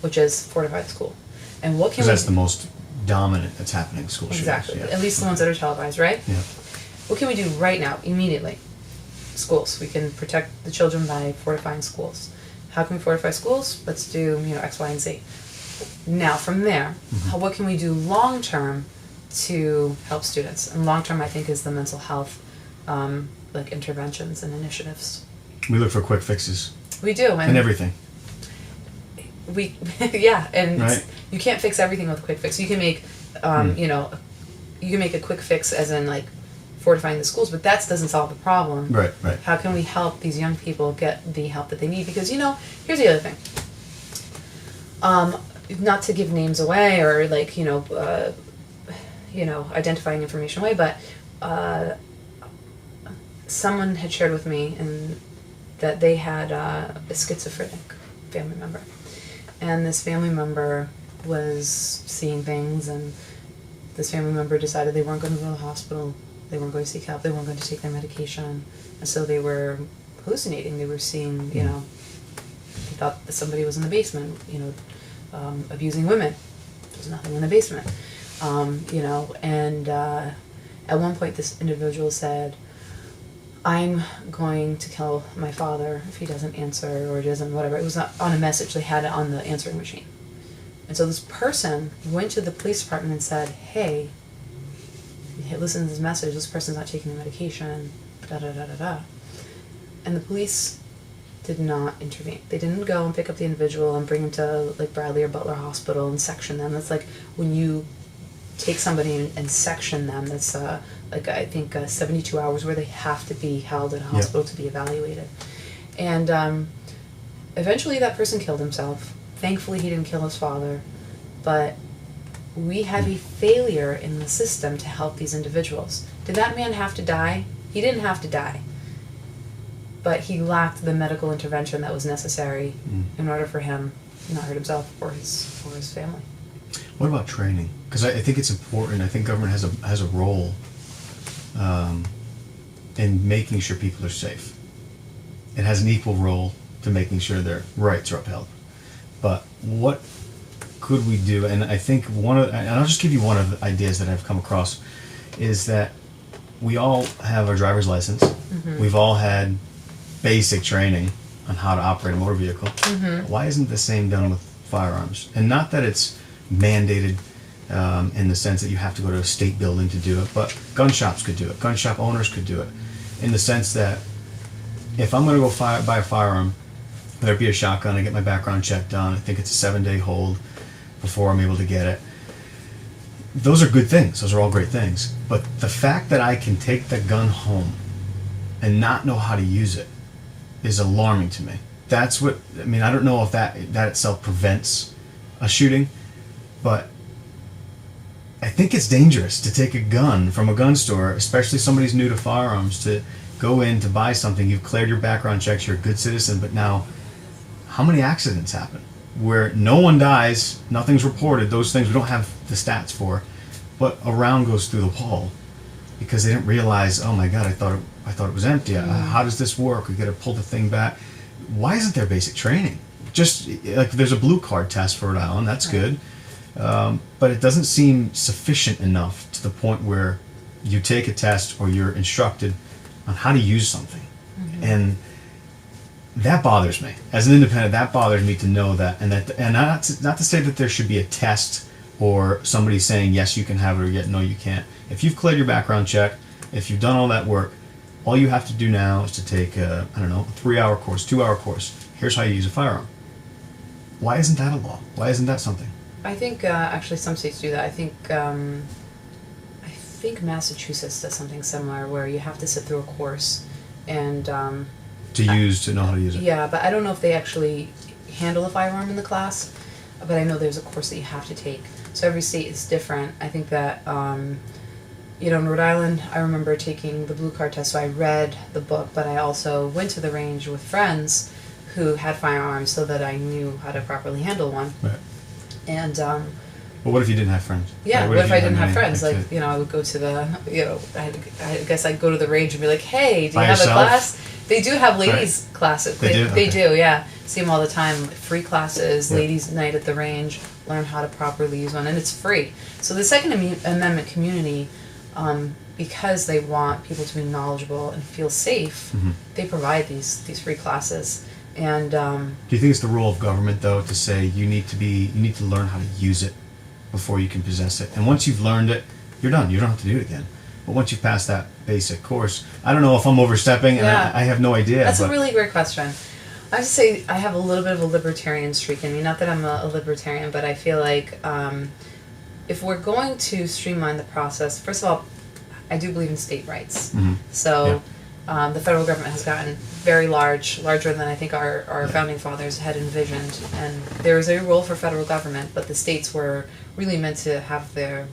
Speaker 2: which is fortify the school? And what can we... Because
Speaker 1: that's the most dominant that's happening in school shootings.
Speaker 2: Exactly, at least the ones that are televised, right?
Speaker 1: Yeah.
Speaker 2: What can we do right now, immediately? Schools. We can protect the children by fortifying schools. How can we fortify schools? Let's do, X, Y, and Z. Now, from there, what can we do long term to help students? And long term, I think, is the mental health interventions and initiatives.
Speaker 1: We look for quick fixes.
Speaker 2: We do,
Speaker 1: and everything.
Speaker 2: We and
Speaker 1: right.
Speaker 2: You can't fix everything with a quick fix. You can make you can make a quick fix as in like fortifying the schools, but that doesn't solve the problem.
Speaker 1: Right.
Speaker 2: How can we help these young people get the help that they need? Because here's the other thing. Not to give names away or identifying information away, but someone had shared with me that they had a schizophrenic family member, and this family member was seeing things, and this family member decided they weren't going to go to the hospital, they weren't going to seek help, they weren't going to take their medication, and so they were hallucinating. They were seeing, they thought that somebody was in the basement, abusing women. There's nothing in the basement. And at one point this individual said, I'm going to kill my father if he doesn't answer or doesn't whatever. It was not on a message, they had it on the answering machine. And so this person went to the police department and said, hey, listen to this message, this person's not taking the medication, da-da-da-da-da. And the police did not intervene. They didn't go and pick up the individual and bring him to Bradley or Butler Hospital and section them. That's like when you take somebody and section them, that's I think 72 hours where they have to be held in a hospital to be evaluated. And eventually that person killed himself. Thankfully he didn't kill his father, but we have a failure in the system to help these individuals. Did that man have to die? He didn't have to die. But he lacked the medical intervention that was necessary in order for him to not hurt himself or his family.
Speaker 1: What about training? Because I think it's important. I think government has a role in making sure people are safe. it has an equal role to making sure their rights are upheld. But what could we do? And I think and I'll just give you one of the ideas that I've come across, is that we all have our driver's license. Mm-hmm. We've all had basic training on how to operate a motor vehicle. Mm-hmm. Why isn't the same done with firearms? And not that it's mandated in the sense that you have to go to a state building to do it, but gun shops could do it. Gun shop owners could do it. In the sense that if I'm going to go buy a firearm, whether it be a shotgun, I get my background check done. I think it's a 7-day hold before I'm able to get it. Those are good things. Those are all great things. But the fact that I can take the gun home and not know how to use it is alarming to me. That's what, I mean, I don't know if that itself prevents a shooting, but I think it's dangerous to take a gun from a gun store, especially somebody who's new to firearms, to go in to buy something. You've cleared your background checks, you're a good citizen, but now how many accidents happen where no one dies, nothing's reported, those things we don't have the stats for, but a round goes through the wall because they didn't realize, oh my God, I thought it was empty. How does this work? We got to pull the thing back. Why isn't there basic training? Just like there's a blue card test for Rhode Island, that's good, but it doesn't seem sufficient enough to the point where you take a test or you're instructed on how to use something. Mm-hmm. And that bothers me. As an independent, that bothers me to know that, and not to say that there should be a test or somebody saying yes you can have it or yet no you can't. If you've cleared your background check, if you've done all that work, all you have to do now is to take a 3-hour course, 2-hour course. Here's how you use a firearm. Why isn't that a law? Why isn't that something?
Speaker 2: I think actually some states do that. I think Massachusetts does something similar where you have to sit through a course and
Speaker 1: to know how to use it.
Speaker 2: Yeah, but I don't know if they actually handle a firearm in the class, but I know there's a course that you have to take. So every state is different. I think that in Rhode Island, I remember taking the blue card test, so I read the book, but I also went to the range with friends who had firearms so that I knew how to properly handle one.
Speaker 1: Right.
Speaker 2: And
Speaker 1: but what if you didn't have friends?
Speaker 2: Yeah, what if I didn't have friends? Like, I would go to the, I guess I'd go to the range and be like, hey, do you have a class? They do have ladies' classes. They do, yeah. See them all the time. Free classes, ladies' night at the range, learn how to properly use one, and it's free. So the Second Amendment community, because they want people to be knowledgeable and feel safe, mm-hmm. they provide these free classes. And
Speaker 1: do you think it's the role of government though to say you need to learn how to use it before you can possess it, and once you've learned it, you're done. You don't have to do it again. But once you pass that basic course, I don't know if I'm overstepping, and I have no idea.
Speaker 2: That's a really great question. I would say I have a little bit of a libertarian streak in me. Not that I'm a libertarian, but I feel like if we're going to streamline the process, first of all, I do believe in state rights. Mm-hmm. So the federal government has gotten very larger than I think our founding fathers had envisioned. And there is a role for federal government, but the states were really meant to have their,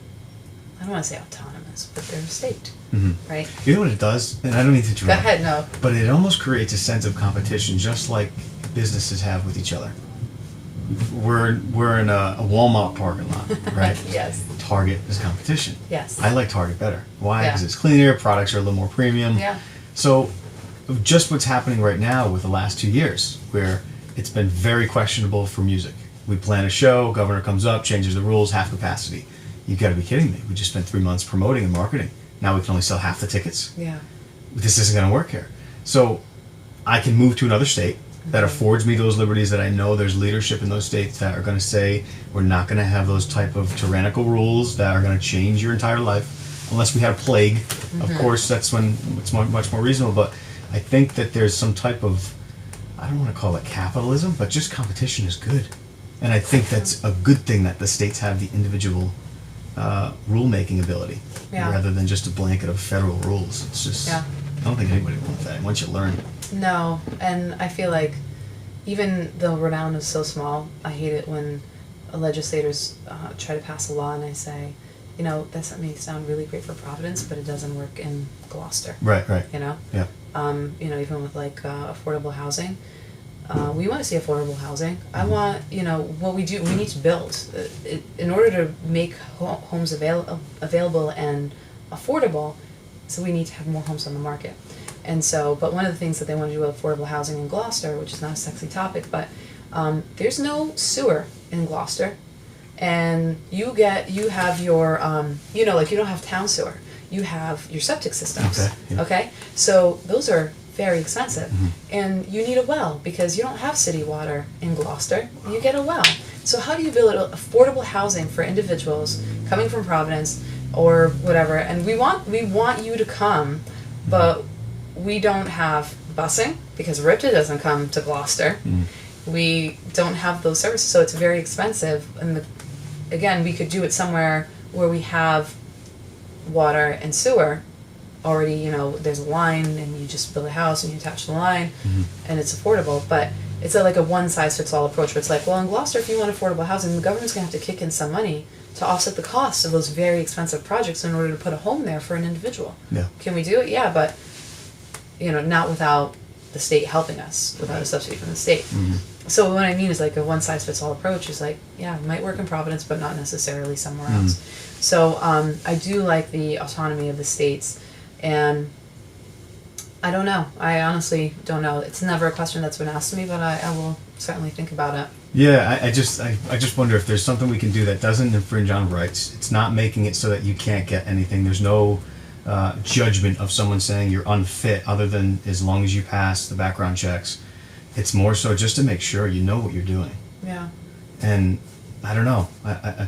Speaker 2: I don't want to say autonomous, but their state, mm-hmm. right?
Speaker 1: You know what it does? And I don't need to interrupt.
Speaker 2: Go ahead, no.
Speaker 1: But it almost creates a sense of competition, just like businesses have with each other. We're in a Walmart parking lot, right?
Speaker 2: Yes.
Speaker 1: Target is competition.
Speaker 2: Yes.
Speaker 1: I like Target better. Why? Because it's cleaner, products are a little more premium.
Speaker 2: Yeah.
Speaker 1: So just what's happening right now with the last 2 years, where it's been very questionable for music. We plan a show, governor comes up, changes the rules, half capacity. You've got to be kidding me. We just spent 3 months promoting and marketing. Now we can only sell half the tickets.
Speaker 2: Yeah.
Speaker 1: This isn't going to work here. So I can move to another state that affords me those liberties that I know there's leadership in those states that are going to say we're not going to have those type of tyrannical rules that are going to change your entire life unless we had a plague. Mm-hmm. Of course, that's when it's much more reasonable. But I think that there's some type of, I don't want to call it capitalism, but just competition is good. And I think that's a good thing that the states have the individual rule-making ability rather than just a blanket of federal rules. It's just, I don't think anybody wants that once you learn.
Speaker 2: No, and I feel like even though Rhode Island is so small, I hate it when legislators try to pass a law and I say, that may sound really great for Providence, but it doesn't work in Gloucester.
Speaker 1: Right.
Speaker 2: Yeah. Even with affordable housing. We want to see affordable housing. I want, what we do, we need to build. In order to make homes available and affordable, so we need to have more homes on the market. And so, but one of the things that they want to do with affordable housing in Gloucester, which is not a sexy topic, but there's no sewer in Gloucester, and you have your like you don't have town sewer, you have your septic systems.
Speaker 1: Okay, yeah.
Speaker 2: Okay, so those are very expensive,
Speaker 1: Mm-hmm.
Speaker 2: and you need a well because you don't have city water in Gloucester. You get a well. So how do you build affordable housing for individuals coming from Providence or whatever? And we want you to come, but we don't have busing because RIPTA doesn't come to Gloucester. We don't have those services, so it's very expensive. And again, we could do it somewhere where we have water and sewer already. You know, there's a line, and you just build a house and you attach the line, and it's affordable. But it's like a one-size-fits-all approach. Where it's like, well, in Gloucester, if you want affordable housing, the government's gonna have to kick in some money to offset the cost of those very expensive projects in order to put a home there for an individual.
Speaker 1: Yeah.
Speaker 2: Can we do it? Yeah, but not without the state helping us, without a subsidy from the state. So what I mean is like a one-size-fits-all approach is like, yeah, it might work in Providence, but not necessarily somewhere else. So I do like the autonomy of the states, and I don't know. I honestly don't know. It's never a question that's been asked to me, but I will certainly think about it.
Speaker 1: Yeah, I just wonder if there's something we can do that doesn't infringe on rights. It's not making it so that you can't get anything. There's no judgment of someone saying you're unfit, other than as long as you pass the background checks. It's more so just to make sure you know what you're doing.
Speaker 2: Yeah.
Speaker 1: And I don't know,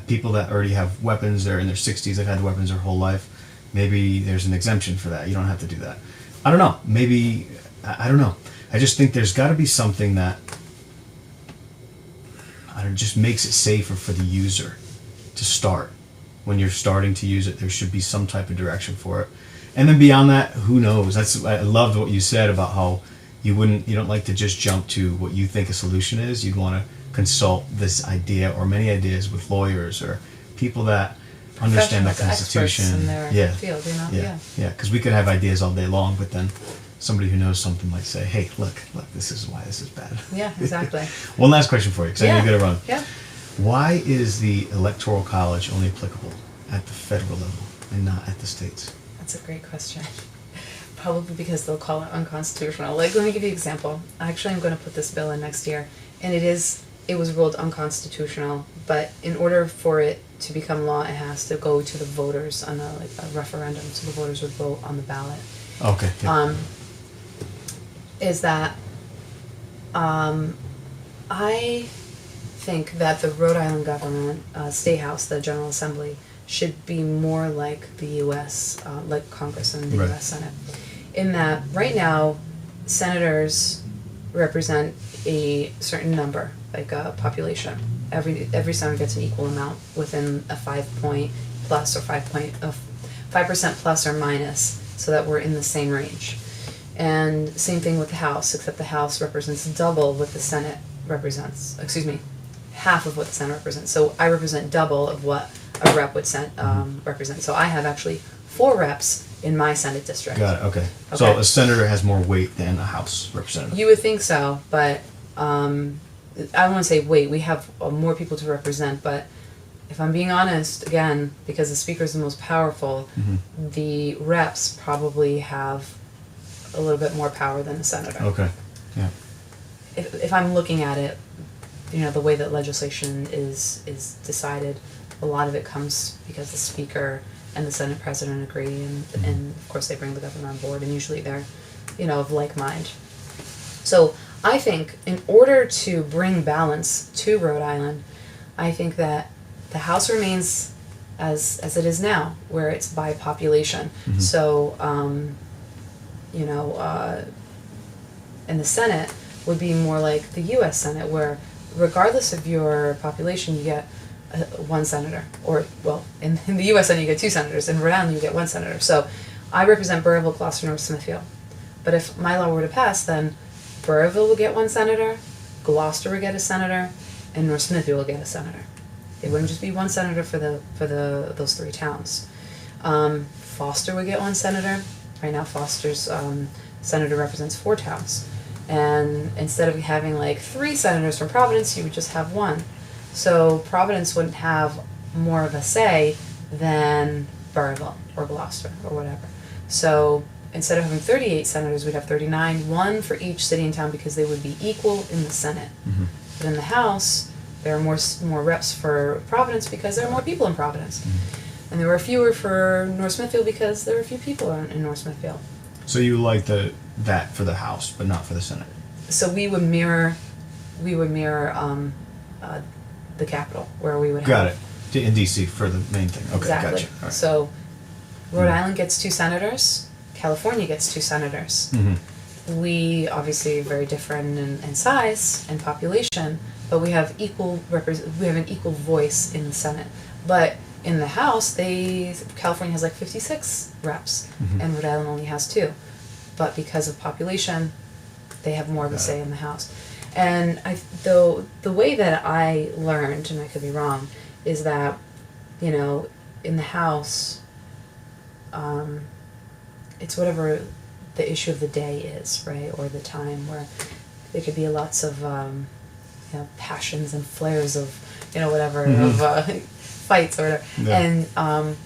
Speaker 1: people that already have weapons, they're in their 60s, they've had weapons their whole life, maybe there's an exemption for that. You don't have to do that. I don't know. Maybe, I don't know. I just think there's got to be something that just makes it safer for the user to start. When you're starting to use it, there should be some type of direction for it. And then beyond that, who knows? I loved what you said about how you don't like to just jump to what you think a solution is. You'd want to consult this idea or many ideas with lawyers or people that understand the Constitution.
Speaker 2: Experts in their field,
Speaker 1: Yeah, because we could have ideas all day long, but then somebody who knows something might say, hey, look, this is why this is bad.
Speaker 2: Yeah, exactly.
Speaker 1: One last question for you, because I know you got to run.
Speaker 2: Yeah.
Speaker 1: Why is the Electoral College only applicable at the federal level and not at the states?
Speaker 2: That's a great question. Probably because they'll call it unconstitutional. Like, let me give you an example. Actually, I'm going to put this bill in next year, and it was ruled unconstitutional, but in order for it to become law, it has to go to the voters on a referendum, so the voters would vote on the ballot.
Speaker 1: Okay. Yeah.
Speaker 2: Is that I think that the Rhode Island government, State House, the General Assembly, should be more like the U.S., like Congress and the
Speaker 1: Right.
Speaker 2: U.S. Senate. In that, right now, senators represent a certain number, like a population. Every senator gets an equal amount within a 5% plus or minus, so that we're in the same range. And same thing with the House, except the House represents double what the Senate represents. Half of what the Senate represents. So I represent double of what a rep would represent. So I have actually 4 reps in my Senate district.
Speaker 1: Got it. Okay. So a senator has more weight than a House representative.
Speaker 2: You would think so, but I don't want to say weight. We have more people to represent, but if I'm being honest, again, because the speaker is the most powerful, the reps probably have a little bit more power than the senator.
Speaker 1: Okay. Yeah.
Speaker 2: If I'm looking at it, the way that legislation is decided, a lot of it comes because the speaker and the Senate president agree, and of course they bring the governor on board, and usually they're, of like mind. So I think in order to bring balance to Rhode Island, I think that the House remains as it is now, where it's by population. So, and the Senate would be more like the U.S. Senate, where regardless of your population, you get one senator. Or, well, in the U.S. Senate, you get 2 senators. In Rhode Island, you get 1 senator. So I represent Burrillville, Gloucester, North Smithfield. But if my law were to pass, then Burrillville will get 1 senator, Gloucester would get a senator, and North Smithfield will get a senator. It wouldn't just be 1 senator for those 3 towns. Foster would get 1 senator. Right now, Foster's senator represents 4 towns. And instead of having 3 senators from Providence, you would just have 1. So Providence wouldn't have more of a say than Burrillville or Gloucester or whatever. So instead of having 38 senators, we'd have 39, one for each city and town because they would be equal in the Senate.
Speaker 1: Mm-hmm.
Speaker 2: But in the House, there are more reps for Providence because there are more people in Providence.
Speaker 1: Mm-hmm.
Speaker 2: And there were fewer for North Smithfield because there were few people in North Smithfield.
Speaker 1: So you like that for the House, but not for the Senate.
Speaker 2: So we would mirror the Capitol, where we would
Speaker 1: Got
Speaker 2: have...
Speaker 1: it. In DC for the main thing. Okay,
Speaker 2: Exactly.
Speaker 1: gotcha. All right.
Speaker 2: So Rhode Island gets 2 senators, California gets 2 senators.
Speaker 1: Mm-hmm.
Speaker 2: We obviously are very different in size and population, but we have we have an equal voice in the Senate. But in the House, California has like 56 reps,
Speaker 1: Mm-hmm.
Speaker 2: and Rhode Island only has 2. But because of population, they have more of a say in the House. And the way that I learned, and I could be wrong, is that, you know, in the House, it's whatever the issue of the day is, right, or the time, where there could be lots of, you know, passions and flares of, you know, whatever, of fights or whatever.
Speaker 1: Yeah.
Speaker 2: And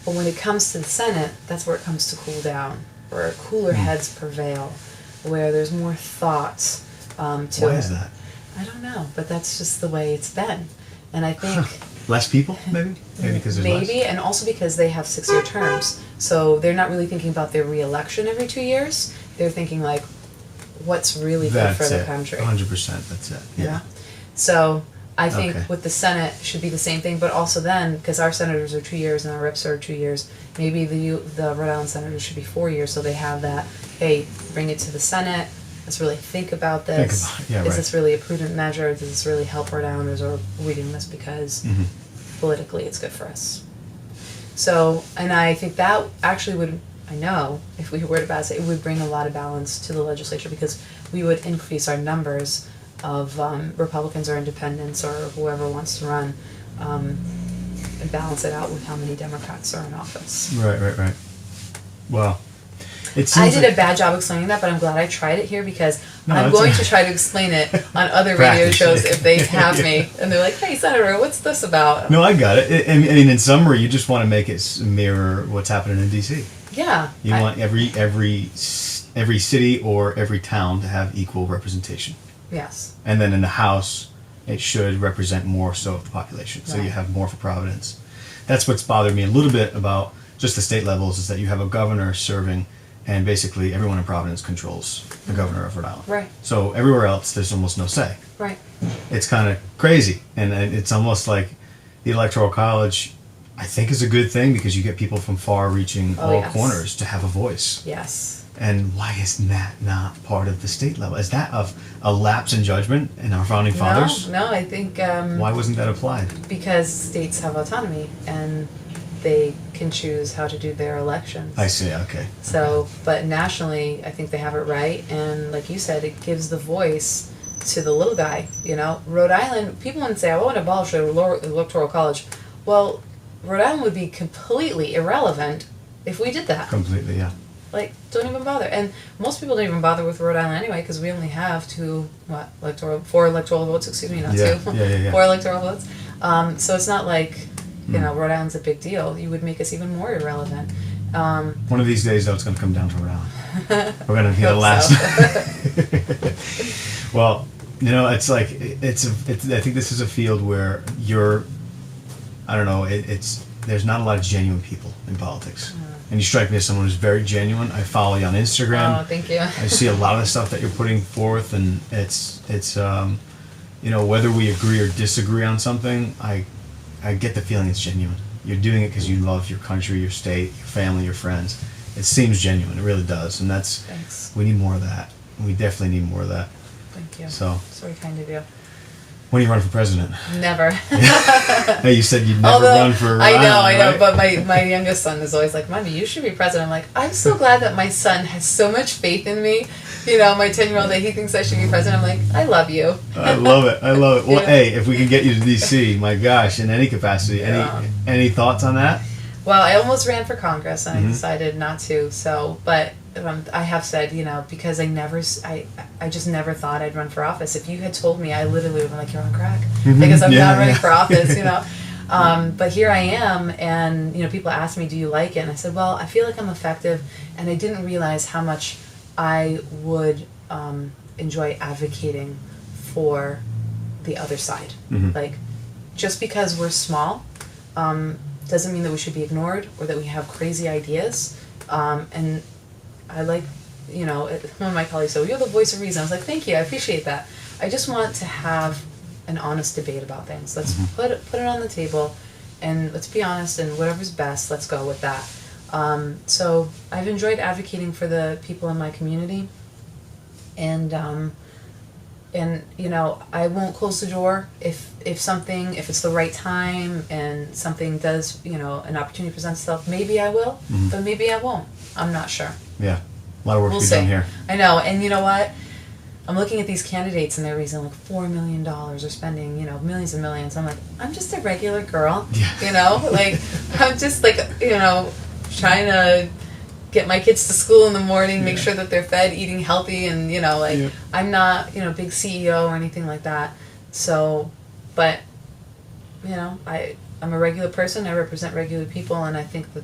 Speaker 2: but when it comes to the Senate, that's where it comes to cool down, where cooler heads prevail, where there's more thought to it.
Speaker 1: Why is that?
Speaker 2: I don't know, but that's just the way it's been. And I think...
Speaker 1: Less people, maybe? Maybe because there's
Speaker 2: Maybe,
Speaker 1: less?
Speaker 2: and also because they have 6-year terms. So they're not really thinking about their re-election every 2 years. They're thinking, like, what's really good for the country.
Speaker 1: 100%, that's it. Yeah.
Speaker 2: So I think
Speaker 1: Okay.
Speaker 2: with the Senate should be the same thing, but also then, because our senators are 2 years and our reps are 2 years, maybe the Rhode Island senators should be 4 years, so they have that, hey, bring it to the Senate, let's really think about this. Is this really a prudent measure? Does this really help Rhode Islanders, or are we doing this because politically it's good for us? So, and I think that actually would, I know, if we were to pass it, it would bring a lot of balance to the legislature, because we would increase our numbers of Republicans or independents or whoever wants to run, and balance it out with how many Democrats are in office.
Speaker 1: Right. Well, it seems
Speaker 2: I did
Speaker 1: like
Speaker 2: a bad job explaining that, but I'm glad I tried it here, because
Speaker 1: No,
Speaker 2: I'm
Speaker 1: that's
Speaker 2: going
Speaker 1: all
Speaker 2: to try to explain it on other radio
Speaker 1: Practice.
Speaker 2: shows if they have me. And they're like, hey, Senator, what's this about?
Speaker 1: No, I got it. I mean, in summary, you just want to make it mirror what's happening in DC.
Speaker 2: Yeah.
Speaker 1: You want every city or every town to have equal representation.
Speaker 2: Yes.
Speaker 1: And then in the House, it should represent more so of the population. So you
Speaker 2: Right.
Speaker 1: have more for Providence. That's what's bothered me a little bit about just the state levels, is that you have a governor serving, and basically everyone in Providence controls the governor of Rhode Island.
Speaker 2: Right.
Speaker 1: So everywhere else, there's almost no say.
Speaker 2: Right.
Speaker 1: It's kind of crazy. And it's almost like the Electoral College, I think, is a good thing, because you get people from far-reaching all
Speaker 2: yes.
Speaker 1: corners to have a voice.
Speaker 2: Yes.
Speaker 1: And why is that not part of the state level? Is that a lapse in judgment in our founding fathers?
Speaker 2: No, I think
Speaker 1: Why wasn't that applied?
Speaker 2: because states have autonomy and they can choose how to do their elections.
Speaker 1: I see, okay.
Speaker 2: So, but nationally, I think they have it right, and like you said, it gives the voice to the little guy. You know, Rhode Island, people want to say, I want to abolish the Electoral College. Well, Rhode Island would be completely irrelevant if we did that.
Speaker 1: Completely, yeah.
Speaker 2: Like, don't even bother. And most people don't even bother with Rhode Island anyway, because we only have four electoral votes, excuse me, not
Speaker 1: Yeah,
Speaker 2: two.
Speaker 1: yeah.
Speaker 2: 4 electoral votes. So it's not like, you know, Rhode Island's a big deal. You would make us even more irrelevant.
Speaker 1: One of these days, though, it's going to come down to Rhode Island. We're going to be the
Speaker 2: Hope
Speaker 1: last.
Speaker 2: so.
Speaker 1: Well, you know, it's like, I think this is a field where I don't know, there's not a lot of genuine people in politics. And you strike me as someone who's very genuine. I follow you on Instagram.
Speaker 2: Oh, thank you.
Speaker 1: I see a lot of the stuff that you're putting forth, and it's you know, whether we agree or disagree on something, I get the feeling it's genuine. You're doing it because you love your country, your state, your family, your friends. It seems genuine. It really does, and
Speaker 2: Thanks.
Speaker 1: we need more of that. We definitely need more of that.
Speaker 2: Thank you.
Speaker 1: So,
Speaker 2: That's very kind of you.
Speaker 1: when are you running for president?
Speaker 2: Never.
Speaker 1: Hey, you said you'd never
Speaker 2: Although,
Speaker 1: run for.
Speaker 2: I know,
Speaker 1: right?
Speaker 2: but my youngest son is always like, Mommy, you should be president. I'm like, I'm so glad that my son has so much faith in me. You know, my 10-year-old, that he thinks I should be president. I'm like, I love you.
Speaker 1: I love it. Well,
Speaker 2: Yeah.
Speaker 1: hey, if we can get you to DC, my gosh, in any capacity,
Speaker 2: Yeah.
Speaker 1: any thoughts on that?
Speaker 2: Well, I almost ran for Congress, and
Speaker 1: Mhm.
Speaker 2: I decided not to. So, but I have said, you know, because I just never thought I'd run for office. If you had told me, I literally would have been like, you're on crack. Because I'm
Speaker 1: Yeah,
Speaker 2: not running
Speaker 1: yeah.
Speaker 2: for office, you know. But here I am, and people ask me, "Do you like it?" And I said, "Well, I feel like I'm effective," and I didn't realize how much I would enjoy advocating for the other side. Like, just because we're small doesn't mean that we should be ignored or that we have crazy ideas. And I like, one of my colleagues said, "You're the voice of reason." I was like, "Thank you, I appreciate that." I just want to have an honest debate about things. Let's put it on the table, and let's be honest, and whatever's best, let's go with that. So I've enjoyed advocating for the people in my community, and I won't close the door if it's the right time and something does, an opportunity presents itself. Maybe I will, but maybe I won't. I'm not sure.
Speaker 1: Yeah, a lot of work
Speaker 2: We'll
Speaker 1: to be done
Speaker 2: see.
Speaker 1: here.
Speaker 2: I know, and you know what? I'm looking at these candidates and they're raising like $4 million or spending, millions and millions. I'm like, I'm just a regular girl, like I'm just like, trying to get my kids to school in the morning, make sure that they're fed, eating healthy, and I'm not, big CEO or anything like that. So, but, I'm a regular person. I represent regular people, and I think that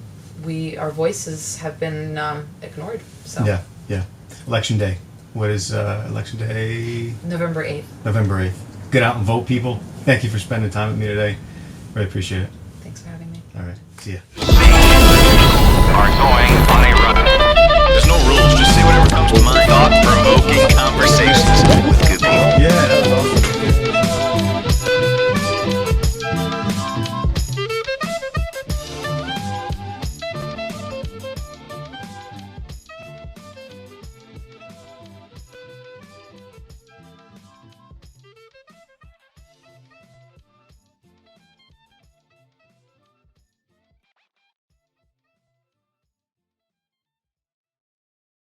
Speaker 2: our voices have been ignored. So
Speaker 1: Yeah. Election day. What is election day?
Speaker 2: November 8th.
Speaker 1: November 8th. Get out and vote, people. Thank you for spending time with me today. Really appreciate it.
Speaker 2: Thanks for having me.
Speaker 1: All right. See ya.
Speaker 3: Are going on a run. There's no rules, just say whatever comes to mind. Thought-provoking conversations with good people.
Speaker 1: Yeah, that was awesome.